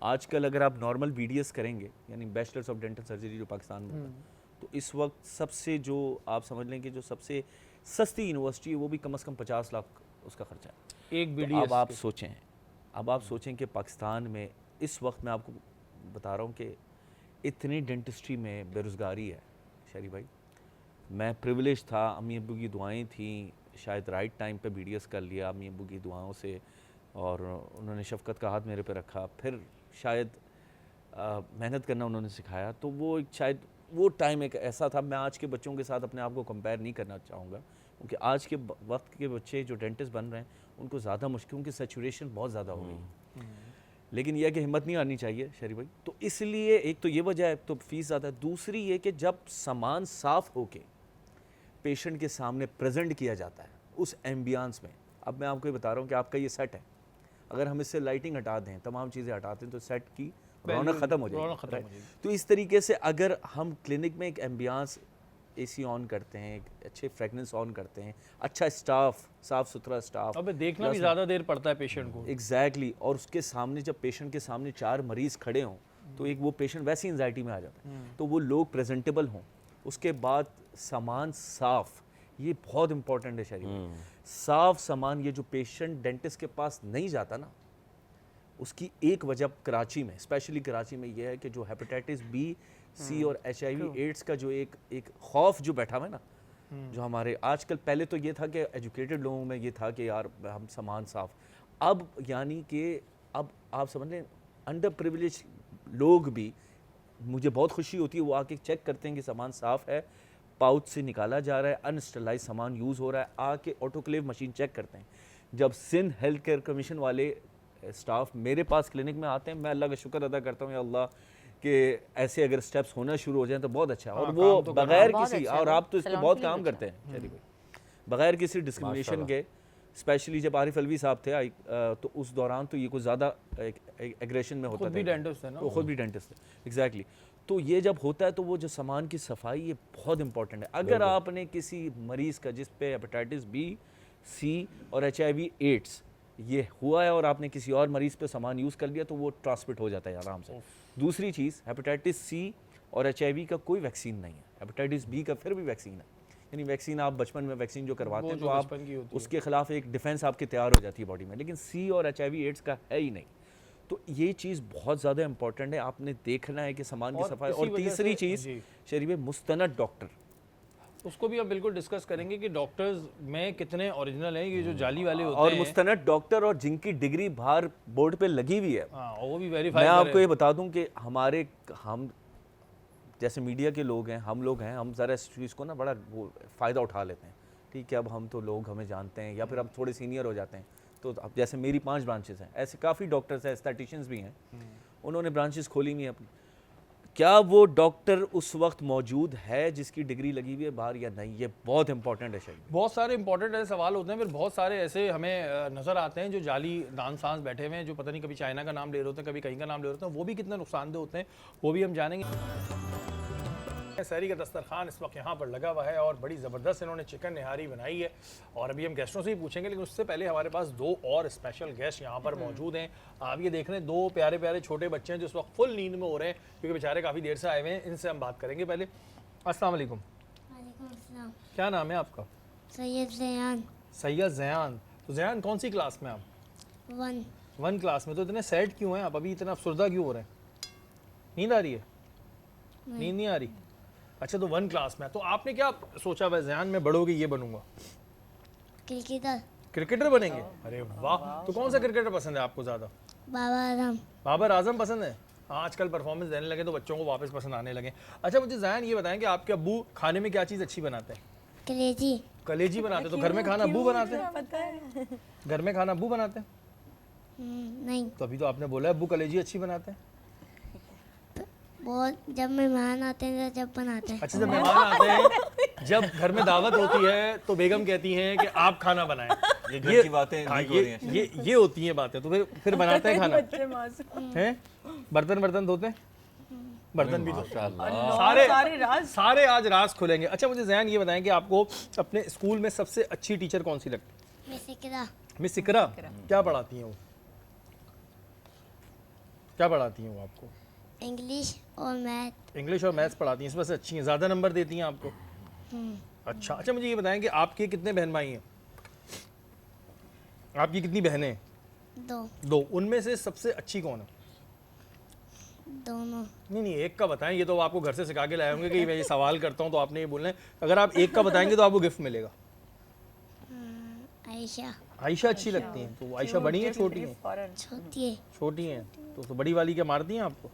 आजकल। अगर आप नॉर्मल BDS करेंगे यानी बैचलर्स ऑफ डेंटल सर्जरी जो पाकिस्तान में होता है, तो इस वक्त सबसे जो आप समझ लें कि जो सबसे सस्ती यूनिवर्सिटी है वो भी कम से कम 50 लाख उसका खर्चा है। एक तो BDS अब आप सोचें कि पाकिस्तान में इस वक्त मैं आपको बता रहा हूँ कि इतनी डेंटिस्ट्री में बेरोज़गारी है शहरी भाई। मैं प्रिविलेज था, अम्मी अब्बू की दुआएं थी, शायद राइट टाइम पे BDS कर लिया अम्मी अब्बू की दुआओं से, और उन्होंने शफ़क़त का हाथ मेरे पे रखा, फिर शायद मेहनत करना उन्होंने सिखाया। तो वो शायद वो टाइम एक ऐसा था। मैं आज के बच्चों के साथ अपने आप को कंपेयर नहीं करना चाहूँगा, क्योंकि आज के वक्त के बच्चे जो डेंटिस्ट बन रहे हैं उनको ज़्यादा मुश्किल, उनकी सैचुरेशन बहुत ज़्यादा हो गई। लेकिन यह है कि हिम्मत नहीं आनी चाहिए शहरी भाई। तो इसलिए एक तो ये वजह है, तो फ़ीस ज़्यादा है। दूसरी ये कि जब सामान साफ़ होके पेशेंट के सामने प्रेजेंट किया जाता है उस एम्बियंस में, अब मैं आपको ये बता रहा हूँ कि आपका ये सेट है, अगर हम इससे लाइटिंग हटा दें, तमाम चीज़ें हटा दें, तो सेट की रौनक ख़त्म हो जाएगी। तो इस तरीके से अगर हम क्लिनिक में एक एम्बियंस AC ऑन करते हैं, एक अच्छे फ्रेगनेंस ऑन करते हैं, अच्छा स्टाफ, साफ़ सुथरा स्टाफ, अब देखना भी ज़्यादा देर पड़ता है पेशेंट को। एग्जैक्टली। और उसके सामने जब पेशेंट के सामने 4 मरीज़ खड़े हों, तो एक वो पेशेंट वैसी एंजाइटी में आ जाता है। तो वो लोग प्रेजेंटेबल हों, उसके बाद सामान साफ़, ये बहुत इंपॉर्टेंट है शरीर। साफ़ सामान, ये जो पेशेंट डेंटिस्ट के पास नहीं जाता ना, उसकी एक वजह कराची में, स्पेशली कराची में, ये है कि जो हेपेटाइटिस B, C और HIV एड्स का जो एक खौफ जो बैठा हुआ है ना, जो हमारे आजकल, पहले तो ये था कि एजुकेटेड लोगों में ये था कि यार हम सामान साफ़, अब यानी कि अब आप समझ लें अंडर प्रिविलेज लोग भी, मुझे बहुत खुशी होती है वो आके चेक करते हैं कि सामान साफ़ है, पाउच से निकाला जा रहा है, अनस्टरलाइज सामान यूज़ हो रहा है, आके ऑटोक्लेव मशीन चेक करते हैं। जब सिंध हेल्थ केयर कमीशन वाले स्टाफ मेरे पास क्लिनिक में आते हैं, मैं अल्लाह का शुक्र अदा करता हूँ, या अल्लाह कि ऐसे अगर स्टेप्स होना शुरू हो जाएं तो बहुत अच्छा है। और वो बगैर किसी, और आप तो इस पर बहुत काम करते हैं शहरी भाई, बगैर किसी डिस्क्रिमिनेशन के, स्पेशली जब आरिफ अलवी साहब थे तो उस दौरान तो ये कुछ ज़्यादा एग्रेशन में होता था। खुद भी डेंटिस्ट है ना, तो खुद भी डेंटिस्ट है, एग्जैक्टली। तो ये जब होता है तो वो जो सामान की सफाई, ये बहुत इंपॉर्टेंट है। अगर आपने किसी मरीज़ का जिस पे हेपेटाइटिस B, C और HIV एड्स ये हुआ है और आपने किसी और मरीज़ पे सामान यूज़ कर लिया, तो वो ट्रांसमिट हो जाता है आराम से। दूसरी चीज़, हेपेटाइटिस C और HIV का कोई वैक्सीन नहीं है, हेपेटाइटिस B का फिर भी वैक्सीन है। यानी वैक्सीन आप बचपन में वैक्सीन जो करवाते हैं तो आप उसके खिलाफ एक डिफेंस आपकी तैयार हो जाती है बॉडी में, लेकिन C और HIV एड्स का है ही नहीं। तो ये चीज़ बहुत ज़्यादा इंपॉर्टेंट है, आपने देखना है कि सामान की सफाई। और तीसरी चीज़ शरीफ में मुस्तनद डॉक्टर, उसको भी आप बिल्कुल डिस्कस करेंगे कि डॉक्टर्स में कितने ओरिजिनल हैं, ये जो जाली वाले होते और हैं, मुस्तनद डॉक्टर और जिनकी डिग्री बाहर बोर्ड पे लगी हुई है, वो भी वेरीफाई। मैं आपको ये बता दूं कि हम जैसे मीडिया के लोग हैं, हम लोग हैं, हम ज़रा इस चीज़ को ना बड़ा वो फ़ायदा उठा लेते हैं। ठीक है, अब हम तो लोग हमें जानते हैं, या फिर अब थोड़े सीनियर हो जाते हैं, तो अब जैसे मेरी 5 ब्रांचेस हैं, ऐसे काफ़ी डॉक्टर्स हैं, एस्थेटिशियंस भी हैं, उन्होंने ब्रांचेस खोली हुई हैं अपनी। क्या वो डॉक्टर उस वक्त मौजूद है जिसकी डिग्री लगी हुई है बाहर या नहीं? ये बहुत इंपॉर्टेंट है शायद। बहुत सारे इंपॉर्टेंट ऐसे सवाल होते हैं, फिर बहुत सारे ऐसे हमें नज़र आते हैं जो जाली दान सांस बैठे हुए हैं, जो पता नहीं कभी चाइना का नाम ले रहे होते हैं, कभी कहीं का नाम ले रहे होते हैं, वो भी कितने नुकसानदेह होते हैं, वो भी हम जानेंगे। सहरी का दस्तरखान इस वक्त यहाँ पर लगा हुआ है और बड़ी ज़बरदस्त इन्होंने चिकन निहारी बनाई है, और अभी हम गेस्टों से ही पूछेंगे, लेकिन उससे पहले हमारे पास 2 और स्पेशल गेस्ट यहाँ पर मौजूद हैं। आप ये देख रहे हैं 2 प्यारे प्यारे छोटे बच्चे हैं जो इस वक्त फुल नींद में हो रहे हैं, क्योंकि बेचारे काफ़ी देर से आए हुए हैं। इनसे हम बात करेंगे। पहले अस्सलाम वालेकुम, क्या नाम है आपका? सैयद ज़यान। सैयद ज़यान। तो ज़यान कौन सी क्लास में आप? 1 क्लास में। तो इतने सैड क्यों हैं आप, अभी इतना अफसरदा क्यों हो रहे हैं? नींद आ रही है? नींद नहीं आ रही? अच्छा, तो 1 क्लास में। तो आपने क्या सोचा भाई ज़यान में बड़ोगे ये बनूंगा? क्रिकेटर बनेंगे? अरे वाह। तो कौन सा क्रिकेटर पसंद है आपको ज़्यादा? बाबर आजम पसंद है। आजकल परफॉर्मेंस देने लगे तो बच्चों को वापस पसंद आने लगे। अच्छा, मुझे ज़यान ये बताएं कि आपके अब्बू खाने में क्या चीज़ अच्छी बनाते हैं? कलेजी बनाते। तो घर में खाना अब्बू बनाते हैं? घर में खाना अब्बू बनाते हैं? नहीं, तो अभी तो आपने बोला अब्बू कलेजी अच्छी बनाते हैं। बहुत जब मेहमान आते हैं जब बनाते हैं। अच्छा, जब मेहमान आते हैं, जब घर में दावत होती है तो बेगम कहती हैं कि आप खाना बनाएं। ये घर की बातें हाँ, लीक हो रही हैं। ये होती हैं बातें। तो फिर बनाते हैं खाना हैं? बर्तन धोते हैं? बर्तन भी धो माशाल्लाह। सारे आज राज खुलेंगे। अच्छा मुझे ज़ैन ये बताएं कि आपको अपने स्कूल में सबसे अच्छी टीचर कौन सी लगती है? मिस इकरा मिस इकरा। क्या पढ़ाती हैं वो? क्या पढ़ाती हैं वो आपको? इंग्लिश और मैथ। इंग्लिश और मैथ्स पढ़ाती हैं, इसमें से अच्छी हैं, ज़्यादा नंबर देती हैं आपको? अच्छा अच्छा मुझे ये बताएं कि आपके कितने बहन भाई हैं? आपकी कितनी बहनें हैं? 2 2। उनमें से सबसे अच्छी कौन है? दोनों। नहीं एक का बताएं, ये तो आपको घर से सिखा के लाए होंगे कि मैं ये सवाल करता हूँ तो आपने ये बोलना है। अगर आप एक का बताएंगे तो आपको गिफ्ट मिलेगा। आयशा आयशा अच्छी लगती हैं, तो आयशा बड़ी है छोटी है? छोटी है। छोटी हैं तो बड़ी वाली क्या मारती हैं आपको?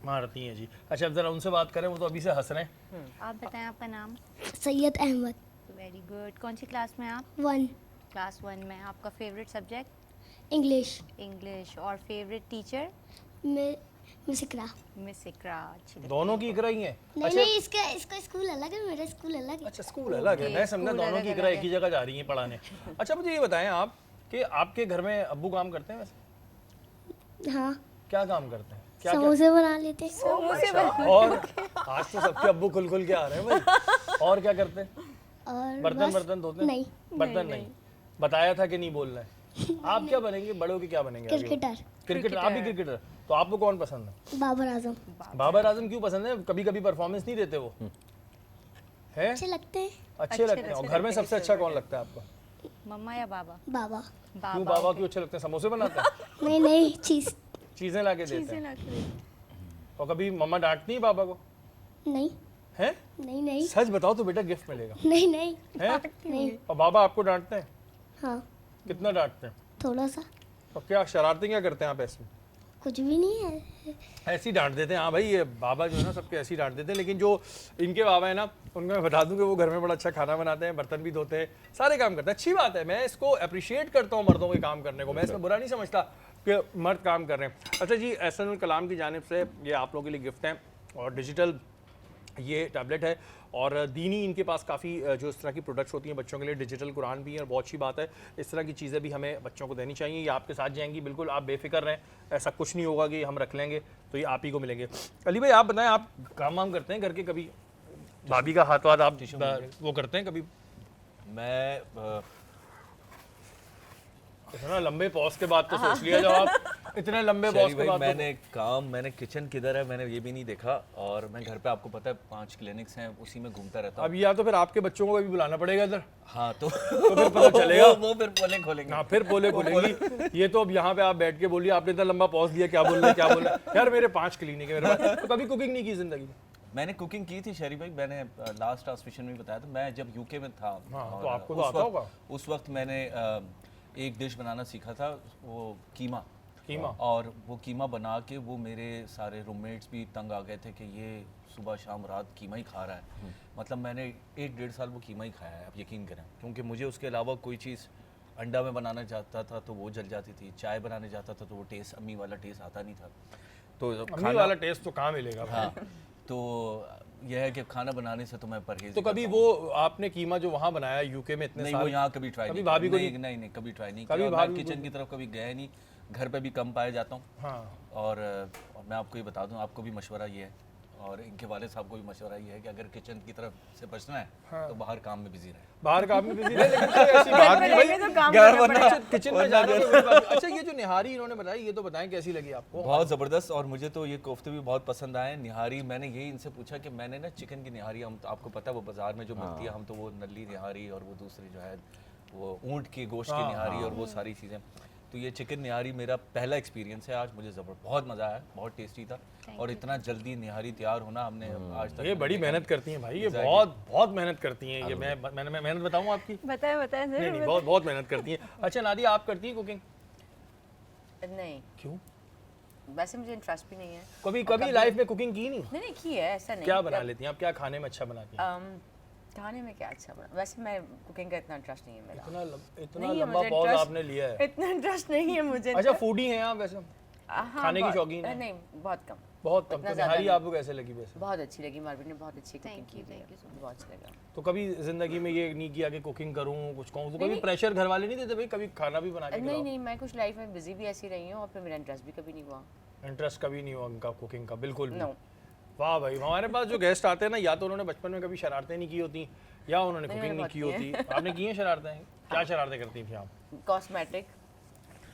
मारती हैं जी। अच्छा अब जरा उनसे बात करें, वो तो अभी से हंस रहे हैं। आप बताएं आपका नाम? सैयद अहमद। Very good. कौन सी क्लास में आप? 1 क्लास 1 में। आपका फेवरेट सब्जेक्ट? इंग्लिश। इंग्लिश। और फेवरेट टीचर? मिस इकरा। मिस इकरा। अच्छी लगती दोनों की इकरा ही है? नहीं इसका स्कूल अलग है, मेरा स्कूल अलग है। अच्छा स्कूल अलग है, मैं समझा दोनों की इकरा एक ही जगह जा रही हैं पढ़ाने। अच्छा मुझे ये बताएं आप कि आपके घर में अब्बू काम करते हैं वैसे? हाँ क्या काम करते हैं? क्या समोसे बना लेते। और आज तो सबके अब्बू खुल के आ रहे हैं भाई। और क्या करते हैं? और बर्तन धोते हैं? नहीं। बर्तन नहीं। बताया था कि नहीं बोलना है। आप क्या बनेंगे, बड़े होके क्या बनेंगे? क्रिकेटर। आप भी क्रिकेटर? तो आपको कौन पसंद है? बाबर आजम। बाबर आजम क्यों पसंद है? कभी कभी परफॉर्मेंस नहीं देते वो? है अच्छे लगते हैं। अच्छे लगते हैं। और घर में सबसे अच्छा कौन लगता है आपको? मम्मा या बाबा? बाबा। क्यों बाबा क्यों अच्छे लगते हैं? समोसे बनाते हैं? नहीं चीजें ला के देते हैं। और कभी मम्मा डांटती है बाबा को? नहीं है? नहीं सच बताओ तो बेटा गिफ्ट मिलेगा। नहीं है? नहीं। और बाबा आपको डांटते हैं? हाँ कितना डांटते हैं? थोड़ा सा। और क्या शरारतें क्या करते हैं आप ऐसे? कुछ भी नहीं है। ऐसी डांट देते हैं। हाँ भाई ये बाबा जो है ना सबके ऐसी डांट देते हैं, लेकिन जो इनके बाबा है ना उनको मैं बता दूं कि वो घर में बड़ा अच्छा खाना बनाते हैं, बर्तन भी धोते हैं, सारे काम करते हैं। अच्छी बात है, मैं इसको अप्रिशिएट करता हूँ मर्दों के काम करने को, मैं इसमें बुरा नहीं समझता कि मर्द काम कर रहे हैं। अच्छा जी, एहसानुल कलाम की जानिब से ये आप लोगों के लिए गिफ्ट हैं और डिजिटल ये टैबलेट है और दीनी इनके पास काफ़ी जो इस तरह की प्रोडक्ट्स होती हैं बच्चों के लिए, डिजिटल कुरान भी है और बहुत अच्छी बात है। इस तरह की चीज़ें भी हमें बच्चों को देनी चाहिए। ये आपके साथ जाएंगी, बिल्कुल आप बेफिक्र रहें, ऐसा कुछ नहीं होगा कि हम रख लेंगे तो ये आप ही को मिलेंगे। अली भाई आप बताएं, आप काम वाम करते हैं घर के? कभी भाभी का हाथ वाथ आप वो करते हैं कभी? मैं इतना लंबे पॉज के बाद तो सोच लिया जवाब, इतने लंबे पॉज शहरी के बाद भाई मैंने किचन किधर है मैंने ये भी नहीं देखा, और मैं घर पे आपको पता है 5 क्लिनिक्स हैं, उसी में घूमता रहता हूँ। अब या तो फिर आपके बच्चों को भी बुलाना पड़ेगा इधर। हाँ तो फिर पता चलेगा। वो फिर पोले खोलेंगे। हाँ फिर पोले खोलेंगी। ये तो अब यहाँ पे आप बैठ के बोलिए, आपने इतना लंबा पॉज दिया, क्या बोल रहे हैं क्या बोल रहे हैं? यार मेरे 5 क्लिनिक है मेरे पास। तो कभी कुकिंग नहीं की जिंदगी में? मैंने कुकिंग की थी शहरी भाई, मैंने लास्ट ट्रांसमिशन में बताया था, मैं जब यूके में था। हाँ, और तो आपको तो आता होगा। उस वक्त मैंने एक डिश बनाना सीखा था, वो कीमा। और वो कीमा बना के वो मेरे सारे रूममेट्स भी तंग आ गए थे कि ये सुबह शाम रात कीमा ही खा रहा है। मतलब मैंने 1-1.5 साल वो कीमा ही खाया है, आप यकीन करें, क्योंकि मुझे उसके अलावा कोई चीज़, अंडा में बनाना चाहता था तो वो जल जाती थी, चाय बनाने जाता था तो वो टेस्ट, अम्मी वाला टेस्ट आता नहीं था। तो अम्मी वाला टेस्ट तो कहाँ मिलेगा? हाँ तो यह है कि खाना बनाने से तो मैं परहेज। तो कभी वो आपने कीमा जो वहाँ बनाया यूके में इतने नहीं, साल, वो यहाँ कभी ट्राई नहीं, भाभी को नहीं कभी ट्राई नहीं कभी किया। मैं किचन की तरफ कभी गया नहीं, घर पे भी कम पाया जाता हूँ। हाँ। और मैं आपको ये बता दूँ, आपको भी मशवरा ये है और इनके वाले साहब को भी मशवरा ये है कि अगर किचन की तरफ से बचना है तो बाहर काम में बिजी रहे। बाहर काम में बिजी रहे, लेकिन कोई ऐसी बात नहीं भाई, किचन में जाना तो कोई बात नहीं। अच्छा ये जो निहारी इन्होंने बताई, ये तो बताएं कैसी लगी आपको? बहुत ज़बरदस्त, और मुझे तो ये कोफ्ते भी बहुत पसंद आए। निहारी मैंने यही इनसे पूछा कि मैंने ना चिकन की निहारी, हम तो आपको पता है वो बाज़ार में जो मिलती है, हम तो वो नली निहारी और वो दूसरी जो है वो ऊँट के गोश्त की निहारी और वो सारी चीज़ें, तो ये चिकन निहारी मेरा पहला एक्सपीरियंस है आज। मुझे बहुत मज़ा आया, बहुत टेस्टी था, और इतना जल्दी निहारी तैयार होना हमने आज तक। ये बड़ी मेहनत करती हैं भाई, ये बहुत मेहनत करती हैं। ये मैं मेहनत बताऊं आपकी? बताएं नहीं बहुत मेहनत करती हैं। अच्छा नादिया आप करती हैं कुकिंग? नहीं, क्यों? वैसे मुझे इंटरेस्ट भी नहीं है। कभी लाइफ में कुकिंग की नहीं? नहीं की है, ऐसा नहीं। क्या बना लेती हैं आप? क्या खाने में अच्छा बनाती हैं? खाने में क्या अच्छा बना, वैसे मैं कुकिंग का इतना इंटरेस्ट नहीं है मेरा। इतना नहीं है लंबा मुझे पॉज interest- आपने लिया है। इतना इंटरेस्ट नहीं है मुझे। अच्छा फूडी हैं आप वैसे? हाँ, खाने की शौकीन है? नहीं, बहुत कम। बहुत कम। इतना तो ज़्यादा निहारी नहीं। आपको कैसे लगी वैसे? बहुत अच्छी लगी, मार्विन ने बहुत अच्छी कुकिंग की है, बहुत अच्छा लगा। तो कभी जिंदगी में ये नहीं किया कि कुकिंग करूं, कुछ कहूं, तो कभी प्रेशर घर वाले नहीं देते भाई कभी खाना भी बना के खिलाओ? नहीं, मैं कुछ लाइफ में बिजी भी ऐसी रही हूँ और फिर मेरा इंटरेस्ट भी कभी नहीं हुआ। इंटरेस्ट कभी नहीं हुआ उनका कुकिंग का, बिल्कुल भी? नो वाह भाई, हमारे पास जो गेस्ट आते हैं ना, या तो उन्होंने बचपन में कभी शरारतें नहीं की होती या उन्होंने कुकिंग नहीं बहुत की होती। आपने की हैं शरारतें? क्या शरारतें करती थी आप? कॉस्मेटिक।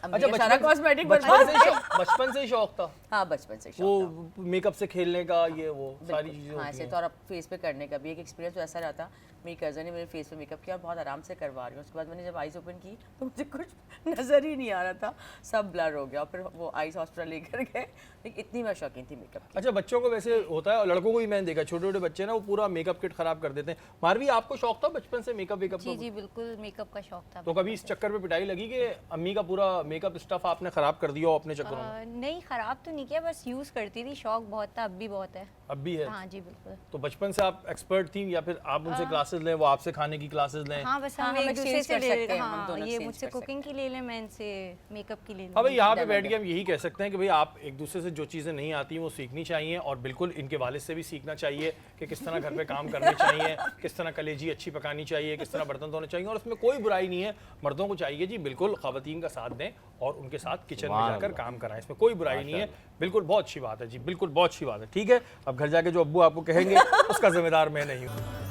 अच्छा, सारा कॉस्मेटिक बचपन से ही शौक था हाँ बचपन से शौक था। वो मेकअप से खेलने का, ये वो सारी चीजें हाँ होती ऐसे हैं। तो और अब फेस पे करने का भी एक एक्सपीरियंस तो ऐसा रहा था, मेरी कज़न ने मेरे फेस पे मेकअप किया और बहुत आराम से करवा रही हूँ। उसके बाद मैंने जब आईज ओपन की तो मुझे कुछ नज़र ही नहीं आ रहा था, सब ब्लर हो गया और फिर वो आईज हॉस्पिटल लेकर गए। लेकिन इतनी मैं शौकीन थी मेकअप की। अच्छा, बच्चों को वैसे होता है और लड़कों को भी मैंने देखा, छोटे छोटे बच्चे ना वो पूरा मेकअप किट खराब कर देते हैं। मारवी, आपको शौक था बचपन से मेकअप वेकअप जी का? जी बिल्कुल, मेकअप का शौक था। तो कभी इस चक्कर पे पिटाई लगी कि अम्मी का पूरा मेकअप स्टफ आपने खराब कर दिया हो अपने चक्करों में? नहीं, ख़राब तो नहीं किया, बस यूज़ करती थी, शौक बहुत था, अब भी बहुत है। अब भी है? हाँ जी बिल्कुल। तो बचपन से आप एक्सपर्ट थी या फिर आप उनसे क्लासेस लें, वो आपसे खाने की क्लासेस लें? हाँ बस हाँ, हम हम एक दूसरे exchange से कर ले सकते हैं, हम हाँ, दोनों ये exchange मुझसे कर कुकिंग की ले लें, मैं इनसे मेकअप की ले लूँ। हाँ भाई, यहाँ पे डन बैठ हो के हम यही कह सकते हैं कि भाई आप एक दूसरे से जो चीज़ें नहीं आती हैं वो सीखनी चाहिए, और बिल्कुल इनके वालिद से भी सीखना चाहिए कि किस तरह घर पे काम करने चाहिए, किस तरह कलेजी अच्छी पकानी चाहिए, किस तरह बर्तन धोने चाहिए। और उसमें कोई बुराई नहीं है, मर्दों को चाहिए जी बिल्कुल ख़वातीन का साथ दें और उनके साथ किचन में जाकर काम कराएं, इसमें कोई बुराई नहीं है। बिल्कुल बहुत अच्छी बात है जी, बिल्कुल बहुत अच्छी बात है। ठीक है, अब घर जाके जो अब्बू आपको कहेंगे उसका जिम्मेदार मैं नहीं हूँ।